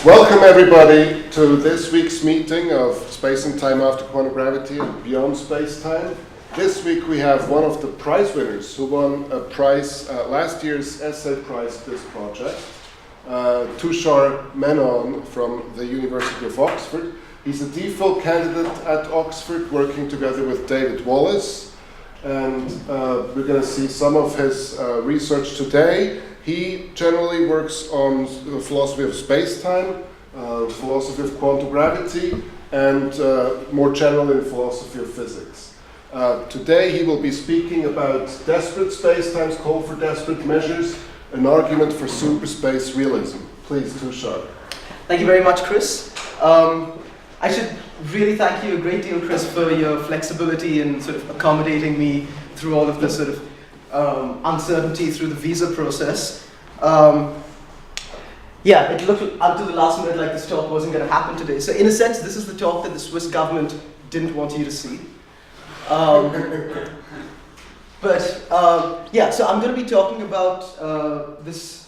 Welcome everybody to this week's meeting of Space and Time After Quantum Gravity and Beyond Space-Time. This week we have one of the prize winners who won a prize, last year's essay prize for this project, Tushar Menon from the University of Oxford. He's a DPhil candidate at Oxford working together with David Wallace, and we're going to see some of his research today. He generally works on the philosophy of space-time, philosophy of quantum gravity, and more generally in philosophy of physics. Today he will be speaking about desperate spacetimes, call for desperate measures, an argument for superspace realism. Please, Tushar. Thank you very much, Chris. I should really thank you a great deal, Chris, for your flexibility in sort of accommodating me through all of this sort of uncertainty through the visa process. Yeah, it looked until the last minute like this talk wasn't going to happen today. So in a sense, this is the talk that the Swiss government didn't want you to see. Yeah, so I'm going to be talking about this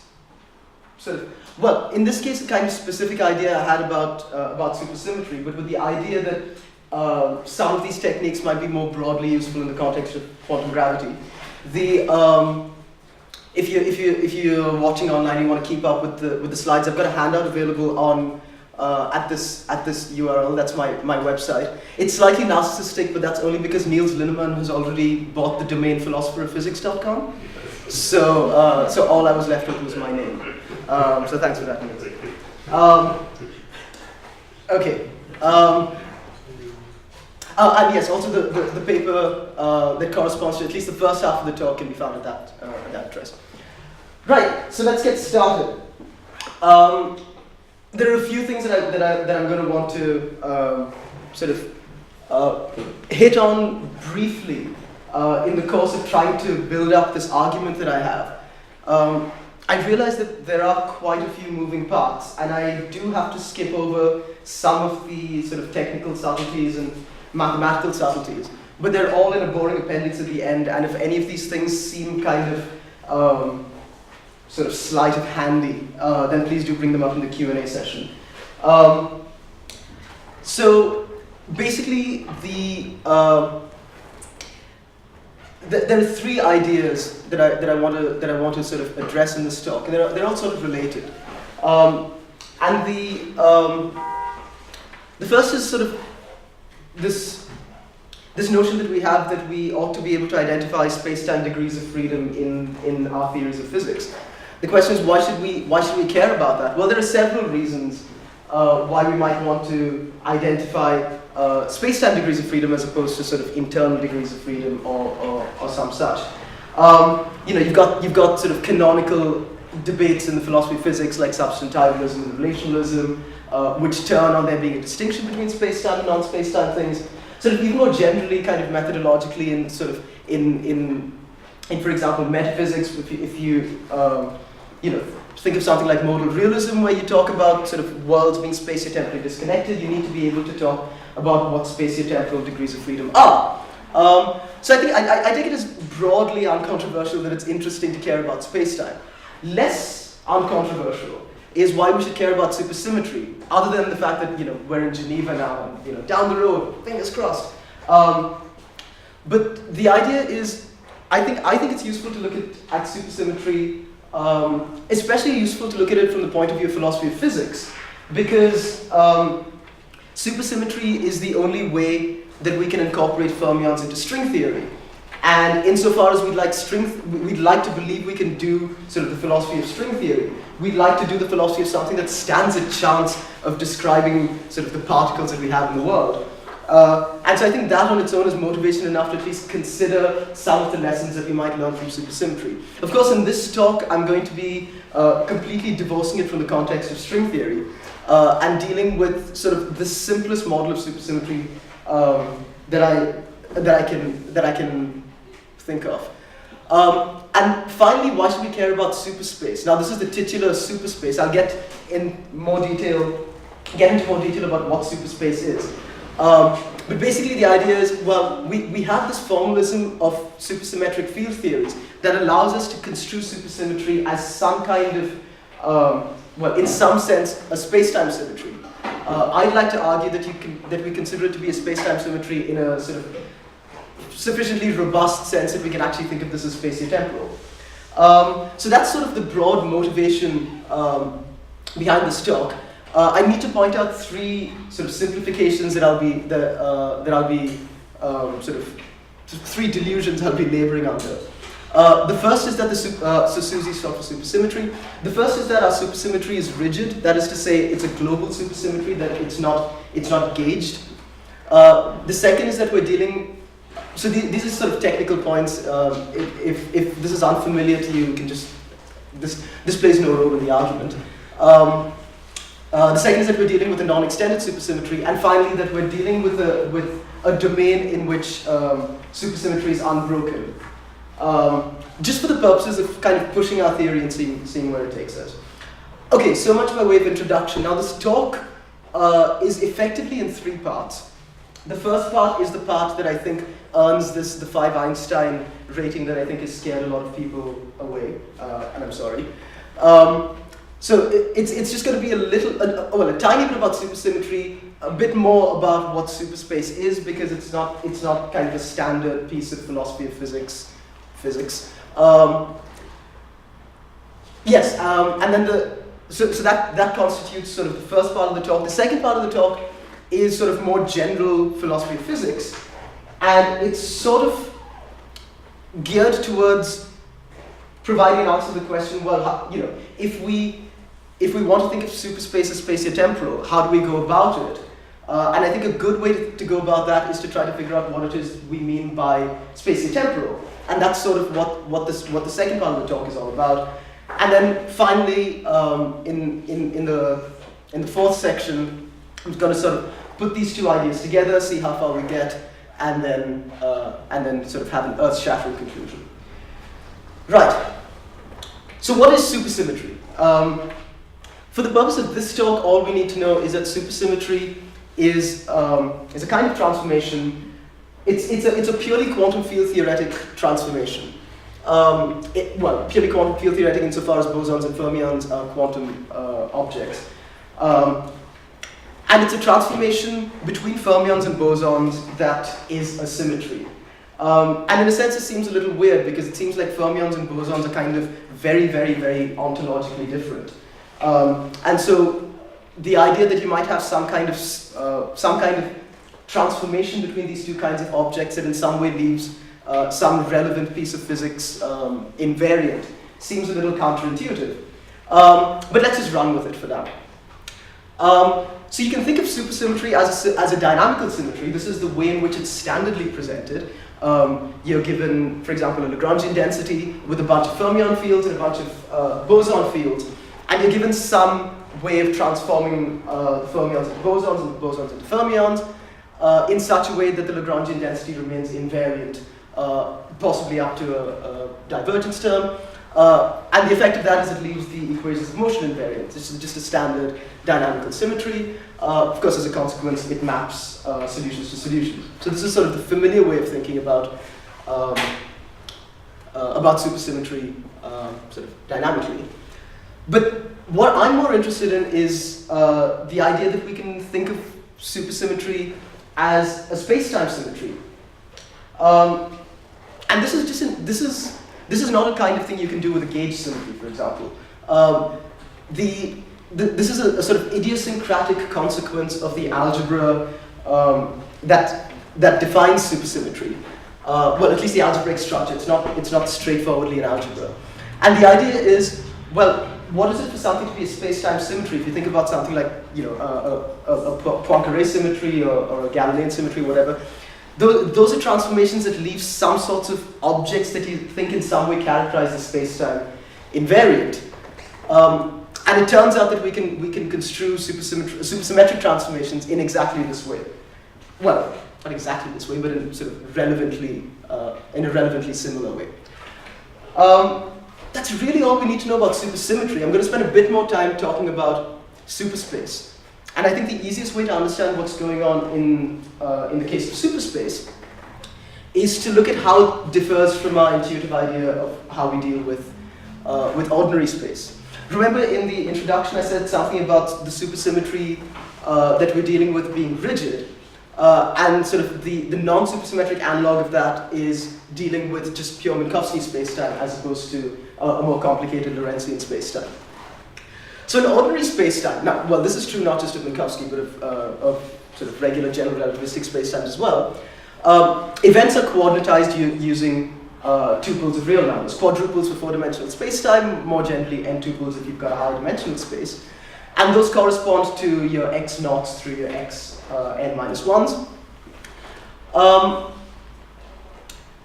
sort of, well, in this case, a kind of specific idea I had about supersymmetry, but with the idea that some of these techniques might be more broadly useful in the context of quantum gravity. If you're watching online, you want to keep up with the slides. I've got a handout available on at this URL. That's my website. It's slightly narcissistic, but that's only because Niels Linnemann has already bought the domain philosopheroffphysics.com. So all I was left with was my name. So thanks for that, Niels. Okay. And yes, also the paper that corresponds to at least the first half of the talk can be found at that address. Right, so let's get started. There are a few things that I'm going to want to sort of hit on briefly in the course of trying to build up this argument that I have. I realize that there are quite a few moving parts, and I do have to skip over some of the sort of technical subtleties and mathematical subtleties, but they're all in a boring appendix at the end, and if any of these things seem kind of sort of sleight of handy, then please do bring them up in the Q&A session. So basically, there are three ideas that I want to sort of address in this talk, and they're all sort of related. And the first is sort of this notion that we have that we ought to be able to identify space-time degrees of freedom in our theories of physics. The question is, why should we care about that? Well, there are several reasons why we might want to identify space-time degrees of freedom as opposed to sort of internal degrees of freedom or some such. You've got sort of canonical debates in the philosophy of physics like substantialism and relationalism, which turn on there being a distinction between space-time and non-space-time things. Sort of even more generally, kind of methodologically, in sort of in for example, metaphysics, if you think of something like modal realism, where you talk about sort of worlds being spatiotemporally disconnected, you need to be able to talk about what spatiotemporal degrees of freedom are. So I think it is broadly uncontroversial that it's interesting to care about space-time. Less uncontroversial is why we should care about supersymmetry, other than the fact that we're in Geneva now and down the road, fingers crossed. But the idea is, I think it's useful to look at supersymmetry, especially useful to look at it from the point of view of philosophy of physics, because supersymmetry is the only way that we can incorporate fermions into string theory. And insofar as we'd like to believe we can do sort of the philosophy of string theory, we'd like to do the philosophy of something that stands a chance of describing sort of the particles that we have in the world. And so I think that on its own is motivation enough to at least consider some of the lessons that we might learn from supersymmetry. Of course, in this talk, I'm going to be completely divorcing it from the context of string theory and dealing with sort of the simplest model of supersymmetry that I can think of. And finally, why should we care about superspace? Now, this is the titular superspace. I'll get into more detail about what superspace is. But basically the idea is, well, we have this formalism of supersymmetric field theories that allows us to construe supersymmetry as some kind of well, in some sense, a space-time symmetry. I'd like to argue that we consider it to be a space-time symmetry in a sort of sufficiently robust sense that we can actually think of this as spatiotemporal. So that's sort of the broad motivation behind this talk. I need to point out three sort of simplifications that I'll be sort of three delusions I'll be laboring under. The first is that so Susie's talk for supersymmetry. The first is that our supersymmetry is rigid. That is to say, it's a global supersymmetry, that it's not gauged. The second is that we're dealing. So these are sort of technical points. If this is unfamiliar to you, you can just this plays no role in the argument. The second is that we're dealing with a non-extended supersymmetry, and finally that we're dealing with a domain in which supersymmetry is unbroken. Just for the purposes of kind of pushing our theory and seeing where it takes us. Okay, so much by way of introduction. Now this talk is effectively in three parts. The first part is the part that I think earns the 5 Einstein rating that I think has scared a lot of people away, and I'm sorry. So it's just going to be a tiny bit about supersymmetry, a bit more about what superspace is, because it's not kind of a standard piece of philosophy of physics. Yes, and then so that constitutes sort of the first part of the talk. The second part of the talk is sort of more general philosophy of physics, and it's sort of geared towards providing an answer to the question, well, if we want to think of superspace as spatiotemporal, how do we go about it? And I think a good way to go about that is to try to figure out what it is we mean by spatiotemporal, and that's sort of what the second part of the talk is all about. And then finally, in the fourth section, I'm going to sort of put these two ideas together, see how far we get, and then sort of have an earth-shattering conclusion. Right. So what is supersymmetry? For the purpose of this talk, all we need to know is that supersymmetry is a kind of transformation. It's a purely quantum field theoretic transformation. Purely quantum field theoretic insofar as bosons and fermions are quantum objects. And it's a transformation between fermions and bosons that is a symmetry. And in a sense, it seems a little weird because it seems like fermions and bosons are kind of very, very, very ontologically different. And so the idea that you might have some kind of transformation between these two kinds of objects that in some way leaves some relevant piece of physics invariant seems a little counterintuitive. But let's just run with it for now. So you can think of supersymmetry as a dynamical symmetry. This is the way in which it's standardly presented. You're given, for example, a Lagrangian density with a bunch of fermion fields and a bunch of boson fields, and you're given some way of transforming the fermions into bosons and the bosons into fermions in such a way that the Lagrangian density remains invariant, possibly up to a divergence term. And the effect of that is it leaves the equations of motion invariant. This is just a standard dynamical symmetry. Of course, as a consequence, it maps solutions to solutions. So this is sort of the familiar way of thinking about supersymmetry sort of dynamically. But what I'm more interested in is the idea that we can think of supersymmetry as a space-time symmetry. And this is not a kind of thing you can do with a gauge symmetry, for example. This is a sort of idiosyncratic consequence of the algebra that defines supersymmetry. Well, at least the algebraic structure. It's not straightforwardly an algebra. And the idea is, well, what is it for something to be a space-time symmetry? If you think about something like, a Poincare symmetry or a Galilean symmetry, whatever, those are transformations that leave some sorts of objects that you think in some way characterize as space-time invariant. And it turns out that we can construe supersymmetric transformations in exactly this way. Well, not exactly this way, but in sort of in a relevantly similar way. That's really all we need to know about supersymmetry. I'm going to spend a bit more time talking about superspace. And I think the easiest way to understand what's going on in the case of superspace is to look at how it differs from our intuitive idea of how we deal with ordinary space. Remember in the introduction I said something about the supersymmetry that we're dealing with being rigid, and sort of the non-supersymmetric analog of that is dealing with just pure Minkowski spacetime as opposed to a more complicated Lorentzian spacetime. So in ordinary spacetime, now, well, this is true not just of Minkowski, but of sort of regular general relativistic spacetimes as well. Events are coordinatized using tuples of real numbers, quadruples for four-dimensional spacetime, more generally n-tuples if you've got a high-dimensional space. And those correspond to your x naughts through your x n minus 1s.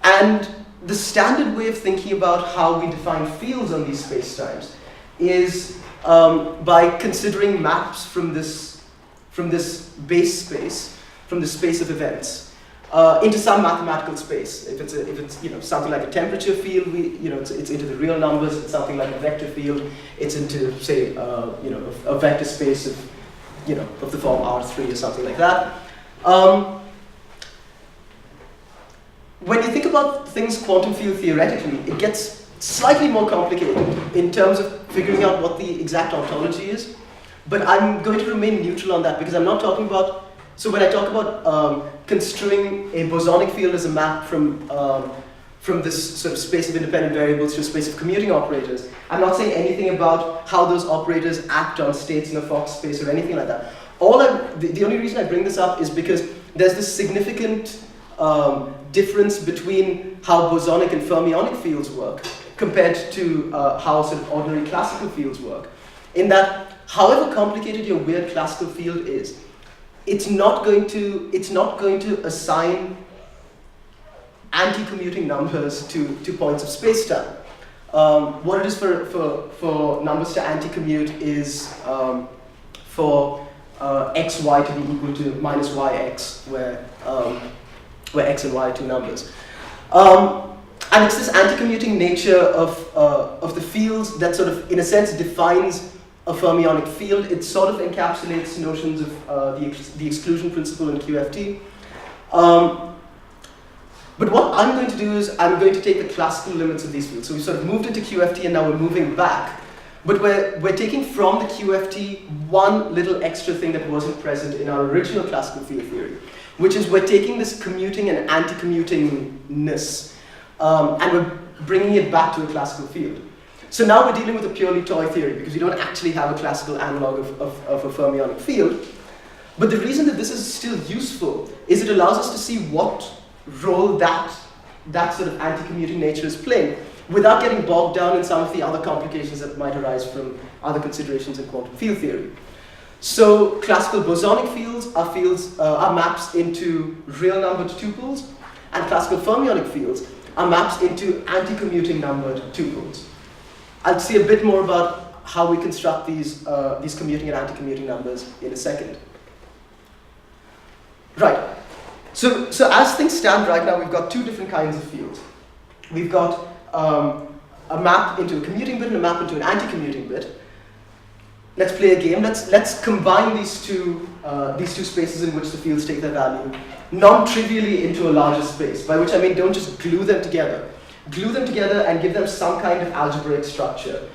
And the standard way of thinking about how we define fields on these spacetimes is by considering maps from this base space, from the space of events, into some mathematical space. If it's something like a temperature field, it's into the real numbers. If it's something like a vector field, it's into, say, a vector space of the form R3 or something like that. When you think about things quantum field theoretically, it gets slightly more complicated in terms of figuring out what the exact ontology is. But I'm going to remain neutral on that because I'm not talking about. So when I talk about construing a bosonic field as a map from this sort of space of independent variables to a space of commuting operators, I'm not saying anything about how those operators act on states in a Fox space or anything like that. The only reason I bring this up is because there's this significant difference between how bosonic and fermionic fields work compared to how sort of ordinary classical fields work. In that, however complicated your weird classical field is, it's not going to assign anti-commuting numbers to points of spacetime. What it is for numbers to anti-commute is for xy to be equal to minus yx, where x and y are two numbers. And it's this anti-commuting nature of the fields that sort of, in a sense, defines a fermionic field. It sort of encapsulates notions of the exclusion principle in QFT. But what I'm going to do is I'm going to take the classical limits of these fields. So we sort of moved into QFT and now we're moving back. But we're taking from the QFT one little extra thing that wasn't present in our original classical field theory, which is we're taking this commuting and anti-commutingness and we're bringing it back to a classical field. So now we're dealing with a purely toy theory because we don't actually have a classical analog of a fermionic field. But the reason that this is still useful is it allows us to see what role that sort of anti-commuting nature is playing without getting bogged down in some of the other complications that might arise from other considerations in quantum field theory. So classical bosonic fields are maps into real numbered tuples, and classical fermionic fields are maps into anti-commuting numbered tuples. I'll see a bit more about how we construct these commuting and anti-commuting numbers in a second. Right. So as things stand right now, we've got two different kinds of fields. We've got a map into a commuting bit and a map into an anti-commuting bit. Let's play a game. Let's combine these two spaces in which the fields take their value non-trivially into a larger space. By which I mean don't just glue them together. Glue them together and give them some kind of algebraic structure,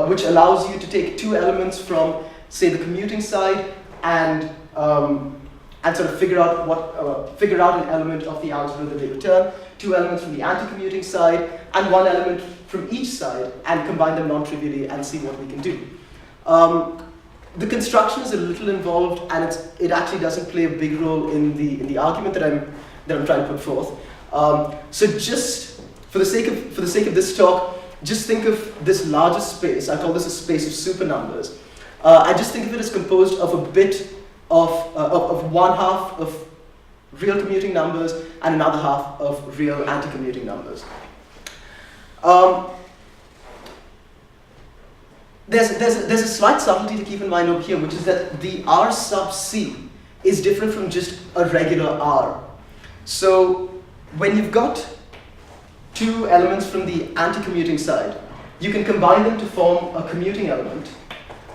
which allows you to take two elements from, say, the commuting side and sort of figure out an element of the algebra that they return, two elements from the anti-commuting side, and one element from each side, and combine them non-trivially and see what we can do. The construction is a little involved, and it actually doesn't play a big role in the argument that I'm trying to put forth. So just for the sake of this talk, just think of this larger space. I call this a space of supernumbers. I just think of it as composed of a bit of one half of real commuting numbers and another half of real anti-commuting numbers. There's a slight subtlety to keep in mind over here, which is that the R sub C is different from just a regular R. So when you've got two elements from the anti-commuting side, you can combine them to form a commuting element.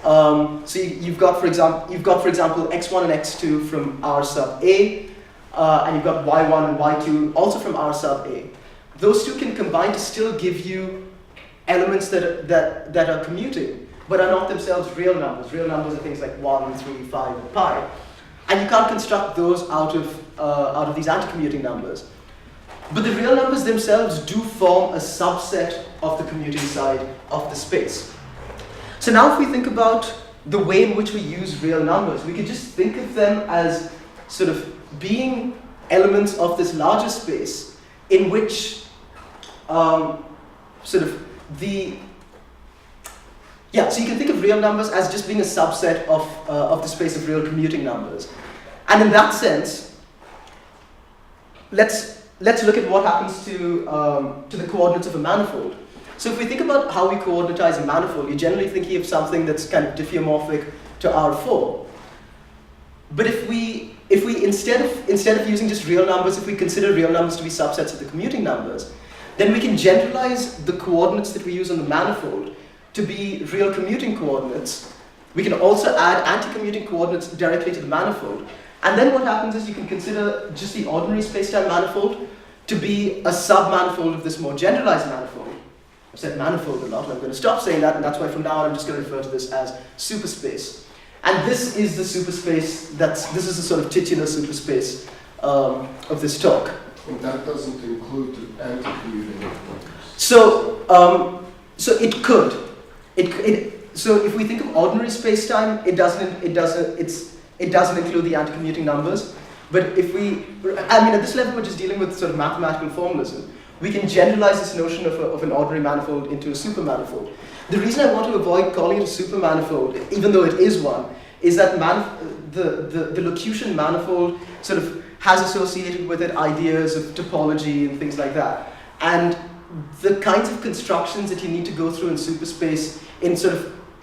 So you've got, for example, x1 and x2 from R sub A, and you've got y1 and y2 also from R sub A. Those two can combine to still give you elements that are commuting, but are not themselves real numbers. Real numbers are things like 1, 3, 5, and pi. And you can't construct those out of these anti-commuting numbers. But the real numbers themselves do form a subset of the commuting side of the space. So now if we think about the way in which we use real numbers, we could just think of them as sort of being elements of this larger space in which so you can think of real numbers as just being a subset of the space of real commuting numbers. And in that sense, let's look at what happens to the coordinates of a manifold. So if we think about how we coordinatize a manifold, you're generally thinking of something that's kind of diffeomorphic to R4. But if we instead of using just real numbers, if we consider real numbers to be subsets of the commuting numbers, then we can generalize the coordinates that we use on the manifold to be real commuting coordinates. We can also add anti-commuting coordinates directly to the manifold. And then what happens is you can consider just the ordinary spacetime manifold to be a sub-manifold of this more generalized manifold. I've said manifold a lot, and I'm going to stop saying that, and that's why from now on I'm just going to refer to this as superspace. And this is the superspace, this is the sort of titular superspace of this talk. And that doesn't include the anti-commuting numbers. So it could. So if we think of ordinary spacetime, it doesn't include the anti-commuting numbers. But if at this level we're just dealing with sort of mathematical formalism. We can generalize this notion of an ordinary manifold into a supermanifold. The reason I want to avoid calling it a supermanifold, even though it is one, is that the locution manifold sort of has associated with it ideas of topology and things like that. And the kinds of constructions that you need to go through in superspace in sort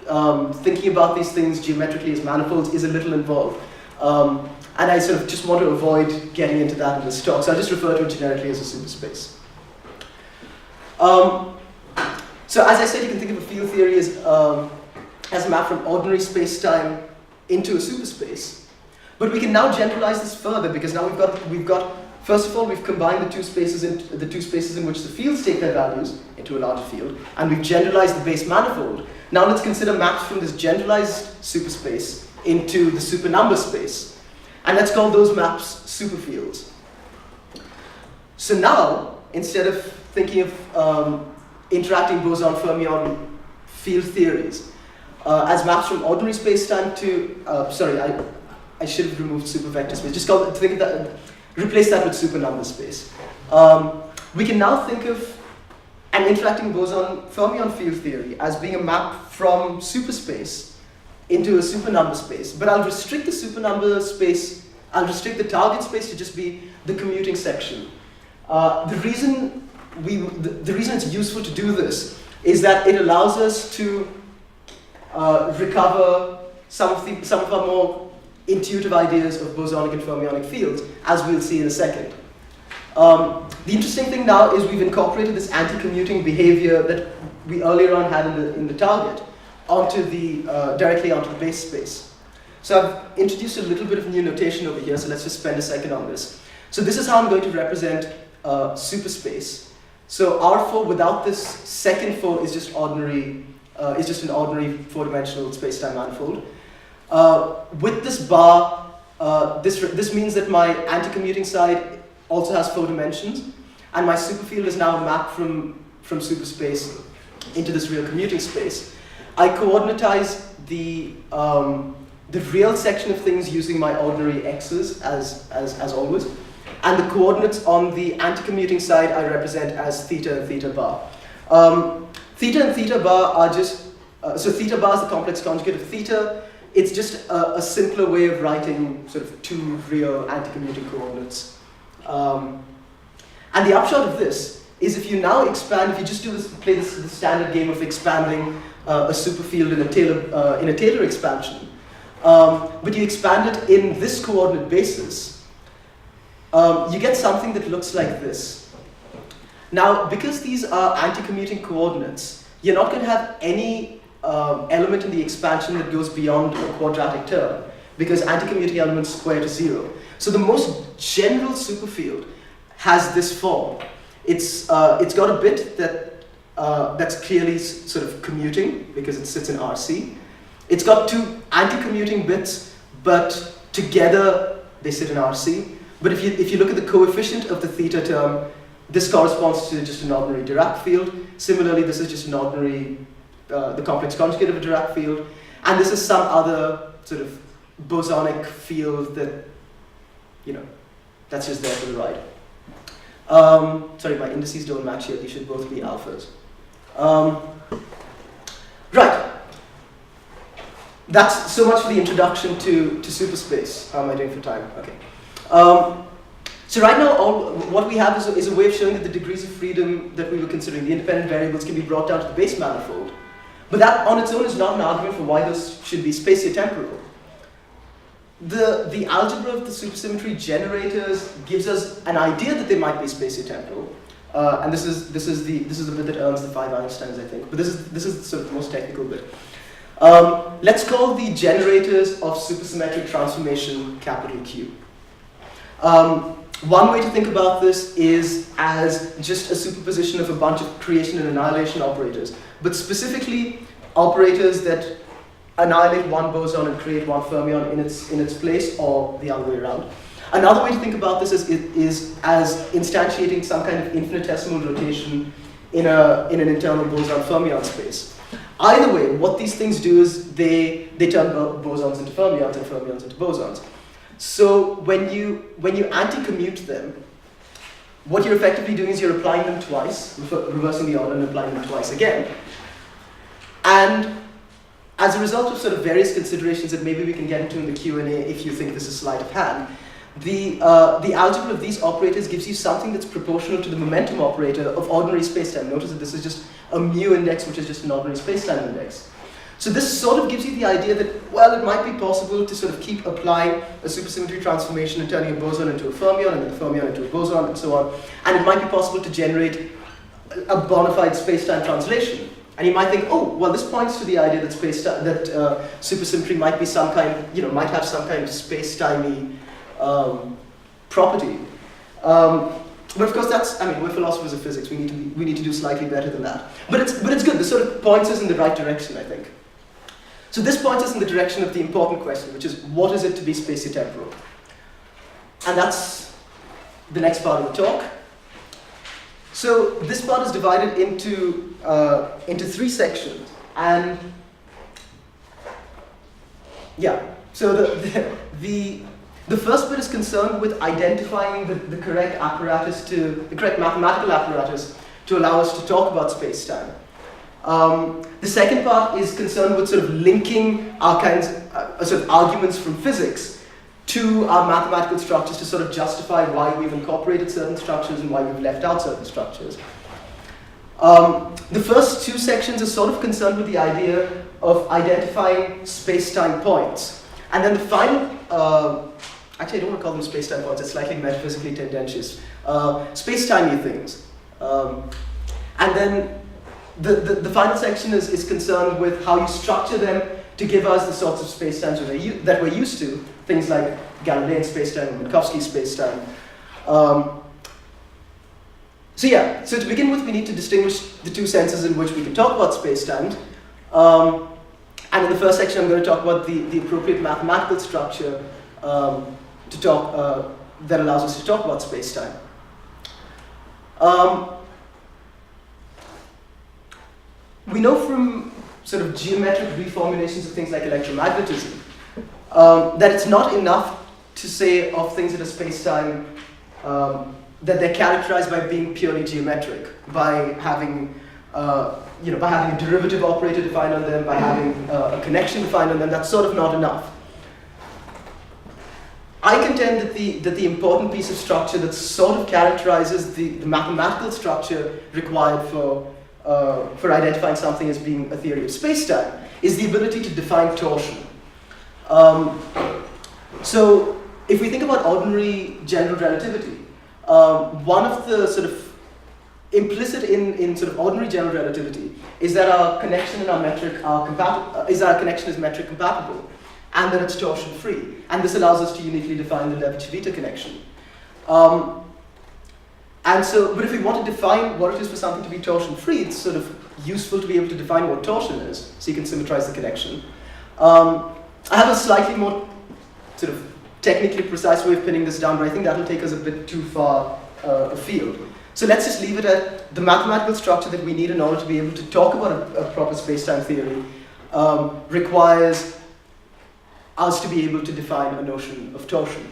of thinking about these things geometrically as manifolds is a little involved. And I sort of just want to avoid getting into that in this talk, so I'll just refer to it generically as a superspace. So as I said, you can think of a field theory as a map from ordinary space-time into a superspace. But we can now generalize this further, because now we've got first of all, we've combined the two spaces in which the fields take their values into a larger field, and we've generalized the base manifold. Now let's consider maps from this generalized superspace into the supernumber space. And let's call those maps superfields. So now, instead of thinking of interacting boson-fermion field theories as maps from ordinary spacetime to, I should have removed supervector space. Just replace that with supernumber space. We can now think of an interacting boson-fermion field theory as being a map from superspace into a supernumber space. But I'll restrict the supernumber space, I'll restrict the target space to just be the commuting section. The reason it's useful to do this is that it allows us to recover some of our more intuitive ideas of bosonic and fermionic fields, as we'll see in a second. The interesting thing now is we've incorporated this anti-commuting behavior that we earlier on had in the target directly onto the base space. So I've introduced a little bit of new notation over here, so let's just spend a second on this. So this is how I'm going to represent superspace. So R4 without this second 4 is just ordinary. Is just an ordinary four-dimensional space-time manifold. With this bar, this means that my anti-commuting side also has 4 dimensions, and my superfield is now mapped from superspace into this real commuting space. I coordinatize the real section of things using my ordinary x's as always, and the coordinates on the anti-commuting side I represent as theta and theta bar. Theta and theta bar are just, so theta bar is the complex conjugate of theta. It's just a simpler way of writing sort of 2 real anti-commuting coordinates. And the upshot of this is if you now expand, if you just play the standard game of expanding a superfield in a Taylor expansion, but you expand it in this coordinate basis, you get something that looks like this. Now, because these are anti-commuting coordinates, you're not going to have any element in the expansion that goes beyond a quadratic term, because anti-commuting elements square to 0. So the most general superfield has this form. It's got a bit that that's clearly sort of commuting because it sits in RC. It's got two anti-commuting bits, but together they sit in RC. But if you look at the coefficient of the theta term, this corresponds to just an ordinary Dirac field. Similarly, this is just an ordinary, the complex conjugate of a Dirac field. And this is some other sort of bosonic field that, that's just there for the ride. Sorry, my indices don't match here. These should both be alphas. Right. That's so much for the introduction to Superspace. How am I doing for time? Okay. So right now, what we have is a way of showing that the degrees of freedom that we were considering, the independent variables, can be brought down to the base manifold. But that on its own is not an argument for why those should be spatiotemporal. The algebra of the supersymmetry generators gives us an idea that they might be spatiotemporal, and this is the bit that earns the 5 Einsteins, I think. But this is sort of the most technical bit. Let's call the generators of supersymmetric transformation capital Q. One way to think about this is as just a superposition of a bunch of creation and annihilation operators, but specifically operators that annihilate one boson and create one fermion in its place, or the other way around. Another way to think about this is as instantiating some kind of infinitesimal rotation in an internal boson-fermion space. Either way, what these things do is they turn bosons into fermions and fermions into bosons. So when you anti-commute them, what you're effectively doing is you're applying them twice, reversing the order and applying them twice again. And as a result of sort of various considerations that maybe we can get into in the Q&A if you think this is sleight of hand, the algebra of these operators gives you something that's proportional to the momentum operator of ordinary spacetime. Notice that this is just a mu index, which is just an ordinary spacetime index. So this sort of gives you the idea that, well, it might be possible to sort of keep applying a supersymmetry transformation and turning a boson into a fermion and then a fermion into a boson and so on. And it might be possible to generate a bona fide spacetime translation. And you might think, oh, well, this points to the idea that supersymmetry might be some kind, might have some kind of spacetimey property. But of course, we're philosophers of physics. We need to do slightly better than that. But it's good. This sort of points us in the right direction, I think. So this points us in the direction of the important question, which is, what is it to be spatiotemporal? And that's the next part of the talk. So this part is divided into 3 sections, and yeah. So the first bit is concerned with identifying the correct mathematical apparatus to allow us to talk about space-time. The second part is concerned with sort of linking our sort of arguments from physics to our mathematical structures to sort of justify why we've incorporated certain structures and why we've left out certain structures. The first 2 sections are sort of concerned with the idea of identifying space-time points. And then the final, actually I don't want to call them space-time points, it's slightly metaphysically tendentious, space-timey things. And then the final section is concerned with how you structure them to give us the sorts of spacetimes that we're used to, things like Galilean spacetime and Minkowski spacetime. So to begin with, we need to distinguish the 2 senses in which we can talk about spacetimes. And in the first section, I'm going to talk about the appropriate mathematical structure that allows us to talk about spacetime. We know from sort of geometric reformulations of things like electromagnetism that it's not enough to say of things that are space-time that they're characterized by being purely geometric, by having a derivative operator defined on them, by having a connection defined on them. That's sort of not enough. I contend that the important piece of structure that sort of characterizes the mathematical structure required for identifying something as being a theory of spacetime is the ability to define torsion. So if we think about ordinary general relativity, one of the sort of implicit in sort of ordinary general relativity is that our connection and our metric are compatible, our connection is metric compatible, and that it's torsion free. And this allows us to uniquely define the Levi-Civita connection. And so, but if we want to define what it is for something to be torsion-free, it's sort of useful to be able to define what torsion is, so you can symmetrize the connection. I have a slightly more sort of technically precise way of pinning this down, but I think that will take us a bit too far afield. So let's just leave it at the mathematical structure that we need in order to be able to talk about a proper space-time theory requires us to be able to define a notion of torsion.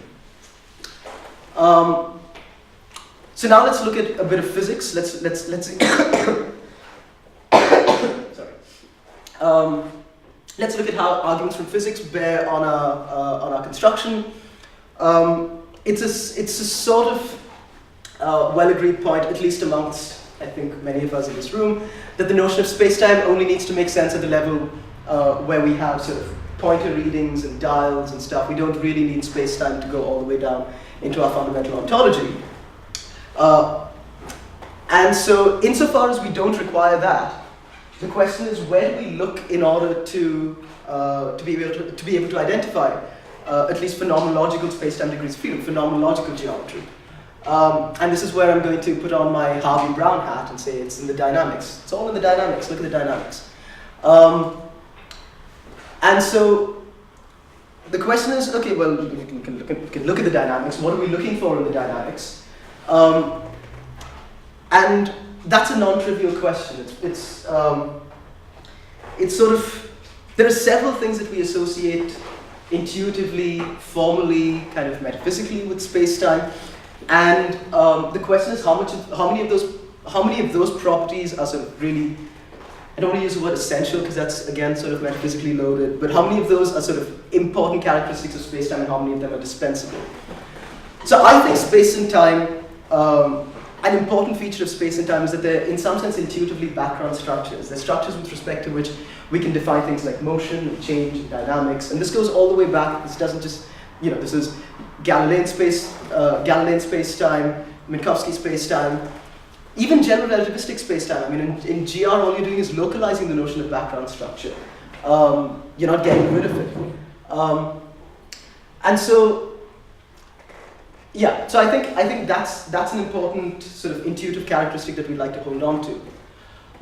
So now let's look at a bit of physics. Let's sorry. Let's look at how arguments from physics bear on our construction. It's a sort of well-agreed point, at least amongst, I think, many of us in this room, that the notion of space-time only needs to make sense at the level where we have sort of pointer readings and dials and stuff. We don't really need space-time to go all the way down into our fundamental ontology. And so, insofar as we don't require that, the question is, where do we look in order to be able to identify at least phenomenological space-time degrees of freedom, phenomenological geometry? And this is where I'm going to put on my Harvey Brown hat and say it's in the dynamics. It's all in the dynamics. Look at the dynamics. And so the question is, okay, well, we can look at the dynamics. What are we looking for in the dynamics? And that's a non-trivial question. It's sort of, there are several things that we associate intuitively, formally, kind of metaphysically with space-time. And the question is how many of those properties are sort of really, I don't want to use the word essential because that's again sort of metaphysically loaded, but how many of those are sort of important characteristics of space-time and how many of them are dispensable? So I think space and time, an important feature of space and time is that they're in some sense intuitively background structures. They're structures with respect to which we can define things like motion and change and dynamics. And this goes all the way back. This doesn't just, this is Galilean space-time, Minkowski space-time, even general relativistic space-time. I mean, in GR, all you're doing is localizing the notion of background structure. You're not getting rid of it. And so, yeah, so I think that's an important sort of intuitive characteristic that we'd like to hold on to.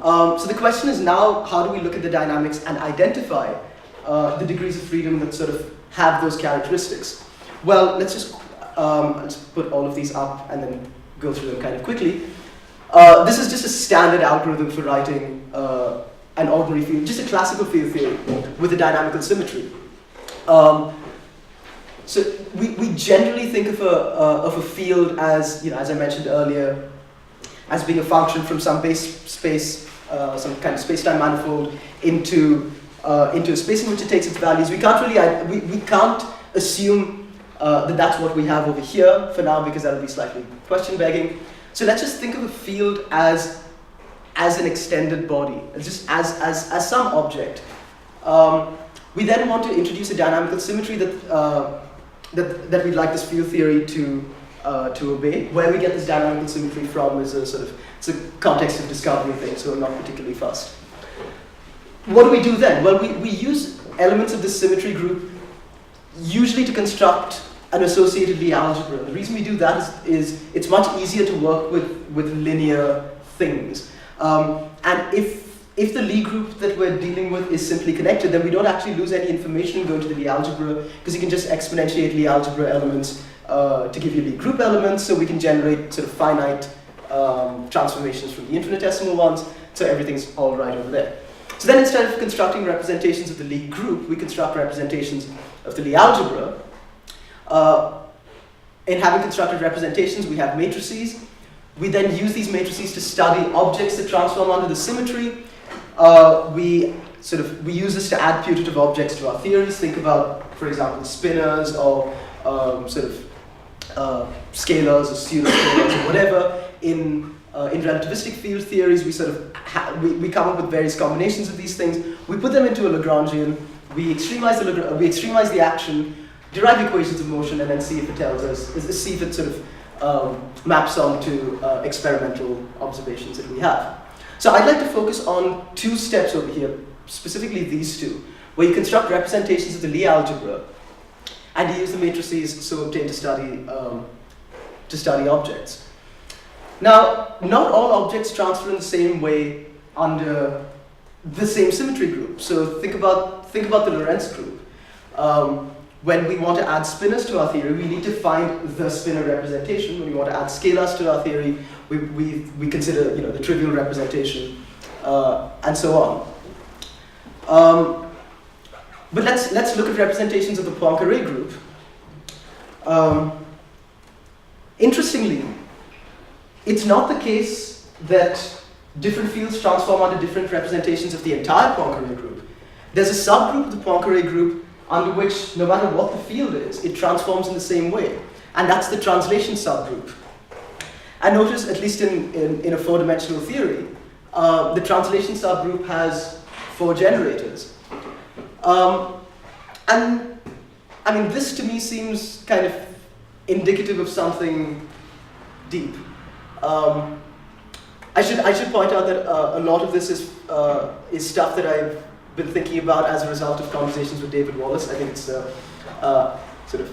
So the question is now, how do we look at the dynamics and identify the degrees of freedom that sort of have those characteristics? Well, let's put all of these up and then go through them kind of quickly. This is just a standard algorithm for writing an ordinary field, just a classical field theory with a dynamical symmetry. So we generally think of a field as, as I mentioned earlier, as being a function from some base space, some kind of space-time manifold into a space in which it takes its values. We can't really we can't assume that that's what we have over here for now because that would be slightly question-begging. So let's just think of a field as an extended body, just as some object. We then want to introduce a dynamical symmetry that we'd like this field theory to obey. Where we get this dynamical symmetry from is it's a context of discovery thing, so I'm not particularly fussed. What do we do then? Well, we use elements of this symmetry group usually to construct an associated Lie algebra. The reason we do that is it's much easier to work with linear things. And if the Lie group that we're dealing with is simply connected, then we don't actually lose any information going to the Lie algebra, because you can just exponentiate Lie algebra elements to give you Lie group elements, so we can generate sort of finite transformations from the infinitesimal ones, so everything's all right over there. So then instead of constructing representations of the Lie group, we construct representations of the Lie algebra. In having constructed representations, we have matrices. We then use these matrices to study objects that transform under the symmetry. We use this to add putative objects to our theories. Think about, for example, spinors or scalars or pseudo-scalars or whatever. In relativistic field theories, we come up with various combinations of these things. We put them into a Lagrangian. We extremize the action, derive equations of motion, and then see if it tells us, see if it sort of maps onto experimental observations that we have. So I'd like to focus on two steps over here, specifically these two, where you construct representations of the Lie algebra, and you use the matrices so obtained to study objects. Now, not all objects transfer in the same way under the same symmetry group. So think about the Lorentz group. When we want to add spinors to our theory, we need to find the spinor representation. When we want to add scalars to our theory, we consider the trivial representation, and so on. But let's look at representations of the Poincare group. Interestingly, it's not the case that different fields transform under different representations of the entire Poincare group. There's a subgroup of the Poincare group under which, no matter what the field is, it transforms in the same way. And that's the translation subgroup. And notice, at least in a four-dimensional theory, the translation subgroup has 4 generators. And I mean, this to me seems kind of indicative of something deep. I should point out that a lot of this is stuff that I've been thinking about as a result of conversations with David Wallace. I think it's sort of,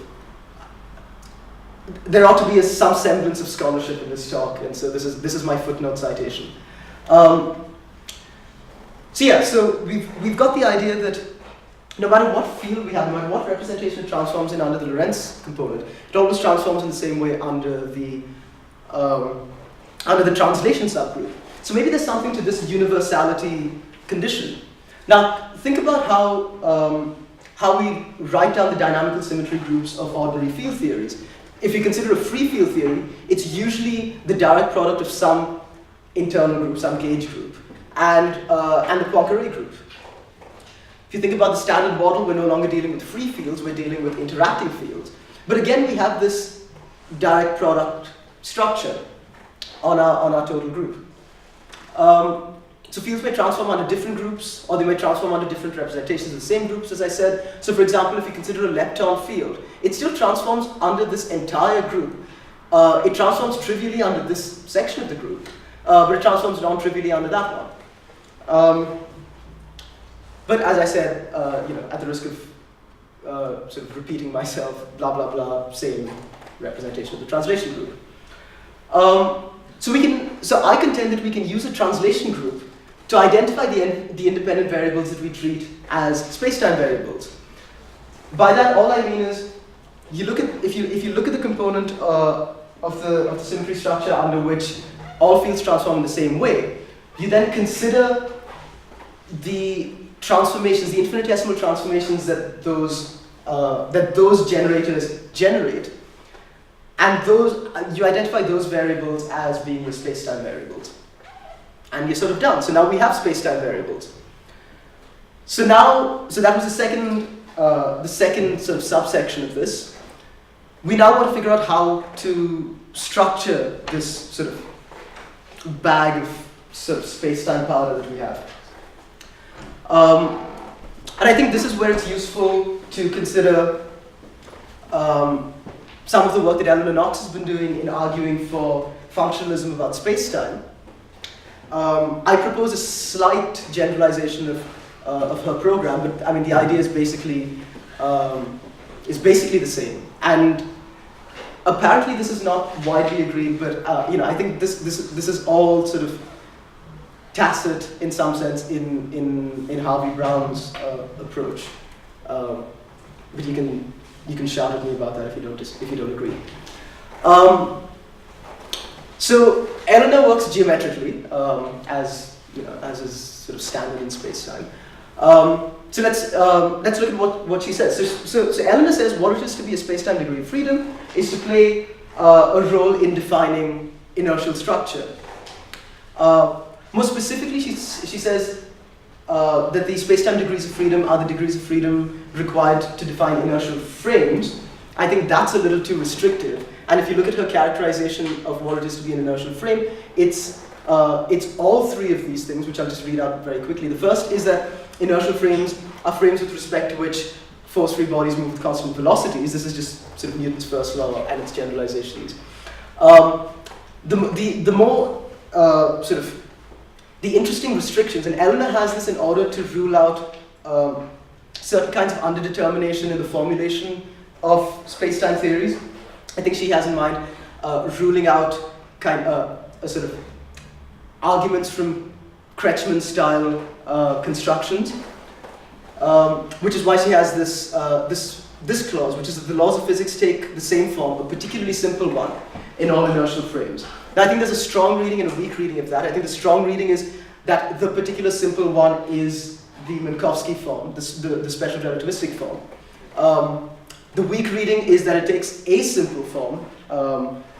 there ought to be some semblance of scholarship in this talk, and so this is my footnote citation. So yeah, so we've got the idea that no matter what field we have, no matter what representation it transforms in under the Lorentz component, it always transforms in the same way under the translation subgroup. So maybe there's something to this universality condition. Now, think about how we write down the dynamical symmetry groups of ordinary field theories. If you consider a free field theory, it's usually the direct product of some internal group, some gauge group, and the Poincare group. If you think about the standard model, we're no longer dealing with free fields, we're dealing with interacting fields. But again, we have this direct product structure on our total group. So fields may transform under different groups, or they may transform under different representations of the same groups, as I said. So for example, if you consider a lepton field, it still transforms under this entire group. It transforms trivially under this section of the group, but it transforms non-trivially under that one. But as I said, at the risk of sort of repeating myself, blah, blah, blah, same representation of the translation group. So I contend that we can use a translation group to identify the independent variables that we treat as spacetime variables. By that, all I mean is, if you look at the component of the symmetry structure under which all fields transform in the same way, you then consider the transformations, the infinitesimal transformations that those generators generate, and you identify those variables as being your spacetime variables. And you're sort of done. So now we have spacetime variables. So that was the second sort of subsection of this. We now want to figure out how to structure this sort of bag of sort of spacetime powder that we have. And I think this is where it's useful to consider some of the work that Eleanor Knox has been doing in arguing for functionalism about spacetime. I propose a slight generalization of her program, but I mean the idea is basically the same. And apparently this is not widely agreed, but I think this is all sort of tacit in some sense in Harvey Brown's approach. But you can shout at me about that if you don't agree. So Eleanor works geometrically, as is sort of standard in spacetime. So let's look at what she says. So Eleanor says what it is to be a spacetime degree of freedom is to play a role in defining inertial structure. More specifically, she says that the spacetime degrees of freedom are the degrees of freedom required to define inertial frames. I think that's a little too restrictive. And if you look at her characterization of what it is to be an inertial frame, it's all three of these things, which I'll just read out very quickly. The first is that inertial frames are frames with respect to which force-free bodies move with constant velocities. This is just sort of Newton's first law and its generalizations. The more sort of the interesting restrictions, and Eleanor has this in order to rule out certain kinds of underdetermination in the formulation of spacetime theories. I think she has in mind ruling out a sort of arguments from Kretschmann-style constructions, which is why she has this clause, which is that the laws of physics take the same form, a particularly simple one, in all inertial frames. Now, I think there's a strong reading and a weak reading of that. I think the strong reading is that the particular simple one is the Minkowski form, the special relativistic form. The weak reading is that it takes a simple form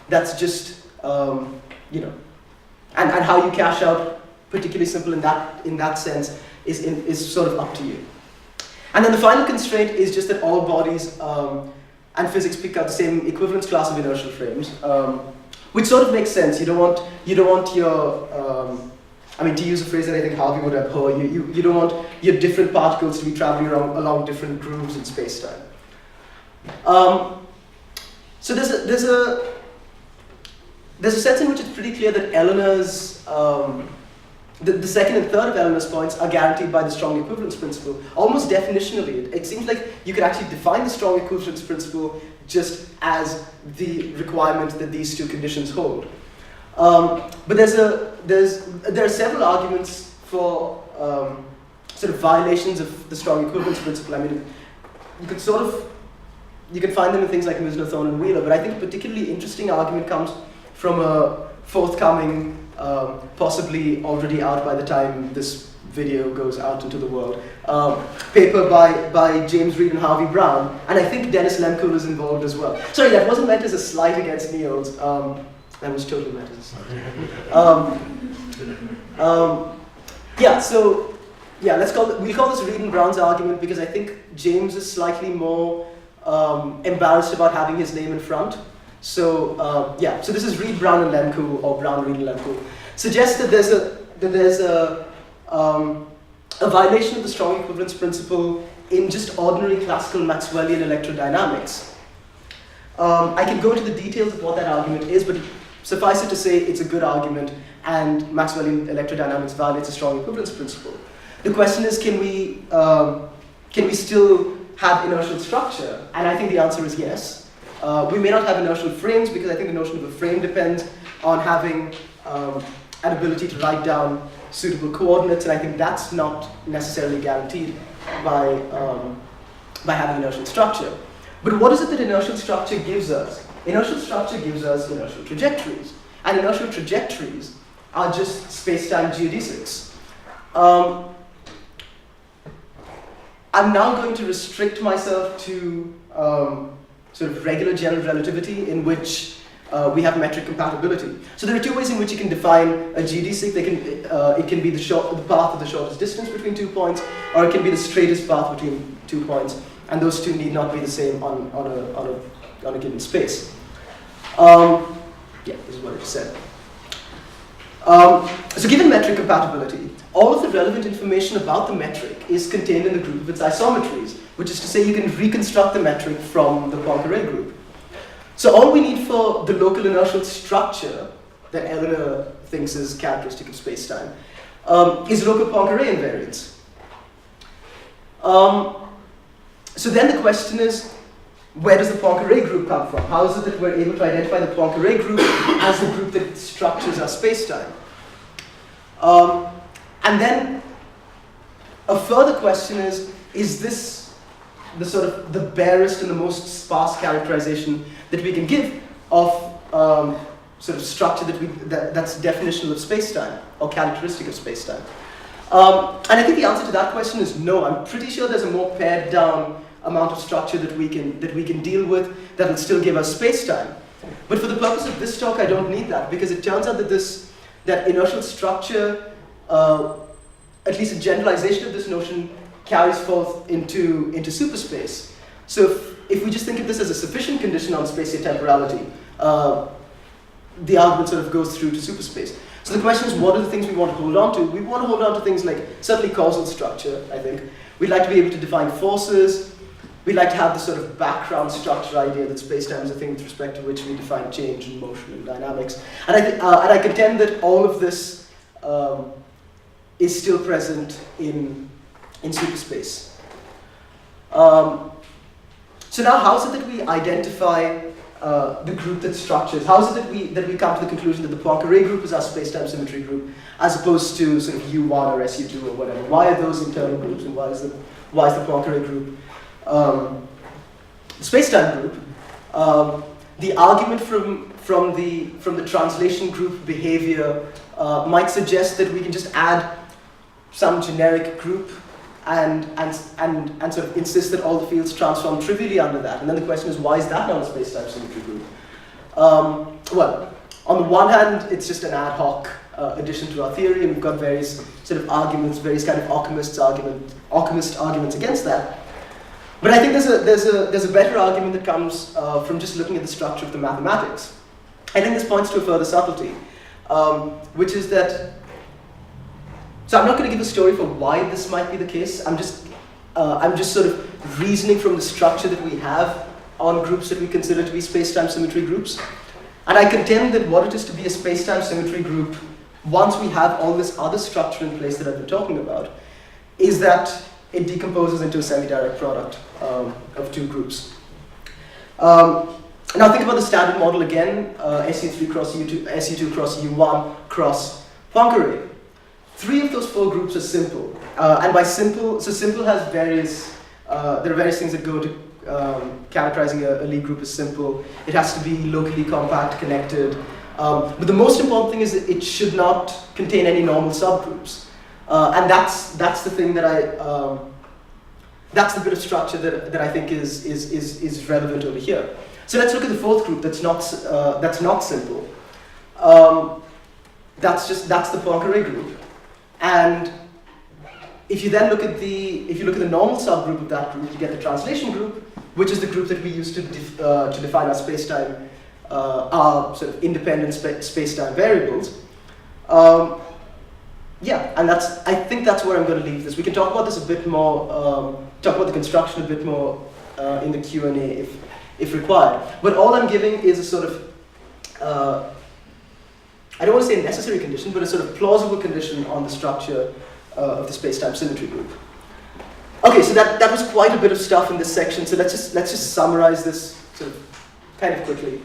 that's just, you know, and how you cash out particularly simple in that sense is sort of up to you. And then the final constraint is just that all bodies and physics pick out the same equivalence class of inertial frames, which sort of makes sense. You don't want your I mean, to use a phrase that I think Harvey would abhor, you don't want your different particles to be traveling along different grooves in space-time. So there's a sense in which it's pretty clear that Eleanor's the second and third of Eleanor's points are guaranteed by the strong equivalence principle. Almost definitionally, it seems like you could actually define the strong equivalence principle just as the requirement that these two conditions hold. But there are several arguments for sort of violations of the strong equivalence principle. I mean, you can find them in things like Misner, Thorne, and Wheeler, but I think a particularly interesting argument comes from a forthcoming, possibly already out by the time this video goes out into the world, paper by James Reed and Harvey Brown, and I think Dennis Lemkuhl is involved as well. Sorry, that wasn't meant as a slight against Niels. That was totally meant as a slight. Yeah, so yeah, we'll call this Reed and Brown's argument because I think James is slightly more embarrassed about having his name in front. So yeah, so this is Reed, Brown, and Lemkuhl, or Brown, Reed, and Lemkuhl. Suggests that there's a violation of the strong equivalence principle in just ordinary classical Maxwellian electrodynamics. I can go into the details of what that argument is, but suffice it to say it's a good argument, and Maxwellian electrodynamics violates the strong equivalence principle. The question is, can we still have inertial structure? And I think the answer is yes. We may not have inertial frames because I think the notion of a frame depends on having an ability to write down suitable coordinates, and I think that's not necessarily guaranteed by having inertial structure. But what is it that inertial structure gives us? Inertial structure gives us inertial trajectories, and inertial trajectories are just space-time geodesics. I'm now going to restrict myself to sort of regular general relativity in which we have metric compatibility. So there are two ways in which you can define a geodesic. It can be the path of the shortest distance between 2 points, or it can be the straightest path between 2 points, and those two need not be the same on a given space. Yeah, this is what it said. So given metric compatibility, all of the relevant information about the metric is contained in the group of its isometries, which is to say you can reconstruct the metric from the Poincare group. So all we need for the local inertial structure that Eleanor thinks is characteristic of spacetime is local Poincare invariance. So then the question is, where does the Poincare group come from? How is it that we're able to identify the Poincare group as the group that structures our spacetime? And then a further question is this the sort of the barest and the most sparse characterization that we can give of sort of structure that's definitional of spacetime or characteristic of spacetime? And I think the answer to that question is no. I'm pretty sure there's a more pared down amount of structure that we can deal with that will still give us spacetime. But for the purpose of this talk, I don't need that, because it turns out that inertial structure, at least a generalization of this notion, carries forth into superspace. So if we just think of this as a sufficient condition on spatiotemporality, the argument sort of goes through to superspace. So the question is, what are the things we want to hold on to? We want to hold on to things like, certainly causal structure, I think. We'd like to be able to define forces. We'd like to have the sort of background structure idea that spacetime is a thing with respect to which we define change and motion and dynamics. And I contend that all of this is still present in superspace. So now, how is it that we identify the group that structures. How is it that we come to the conclusion that the Poincare group is our spacetime symmetry group, as opposed to sort of U1 or SU2 or whatever? Why are those internal groups, and why is the Poincare group spacetime group? The argument from the translation group behavior might suggest that we can just add some generic group and sort of insist that all the fields transform trivially under that. And then the question is, why is that not a spacetime symmetry group? Well, on the one hand, it's just an ad hoc addition to our theory, and we've got various sort of arguments, various kind of Occamist arguments against that. But I think there's a better argument that comes from just looking at the structure of the mathematics. I think this points to a further subtlety, which is that. So I'm not going to give a story for why this might be the case. I'm just sort of reasoning from the structure that we have on groups that we consider to be spacetime symmetry groups. And I contend that what it is to be a spacetime symmetry group, once we have all this other structure in place that I've been talking about, is that it decomposes into a semi-direct product of two groups. Now think about the standard model again, SU3 cross U2, SU2 cross U1 cross Poincare. 3 of those 4 groups are simple, and by simple, so simple has various, there are various things that go to characterizing a Lie group as simple. It has to be locally compact, connected, but the most important thing is that it should not contain any normal subgroups, and that's the thing that that's the bit of structure that I think is relevant over here. So let's look at the 4th group that's not simple. That's the Poincare group. And if you then look at the normal subgroup of that group, you get the translation group, which is the group that we use to define our spacetime, our sort of independent spacetime variables. Yeah, and I think that's where I'm going to leave this. We can talk about this a bit more, talk about the construction a bit more in the Q&A if required. But all I'm giving is a sort of I don't want to say a necessary condition, but a sort of plausible condition on the structure of the spacetime symmetry group. Okay, so that was quite a bit of stuff in this section. So let's just summarize this sort of kind of quickly.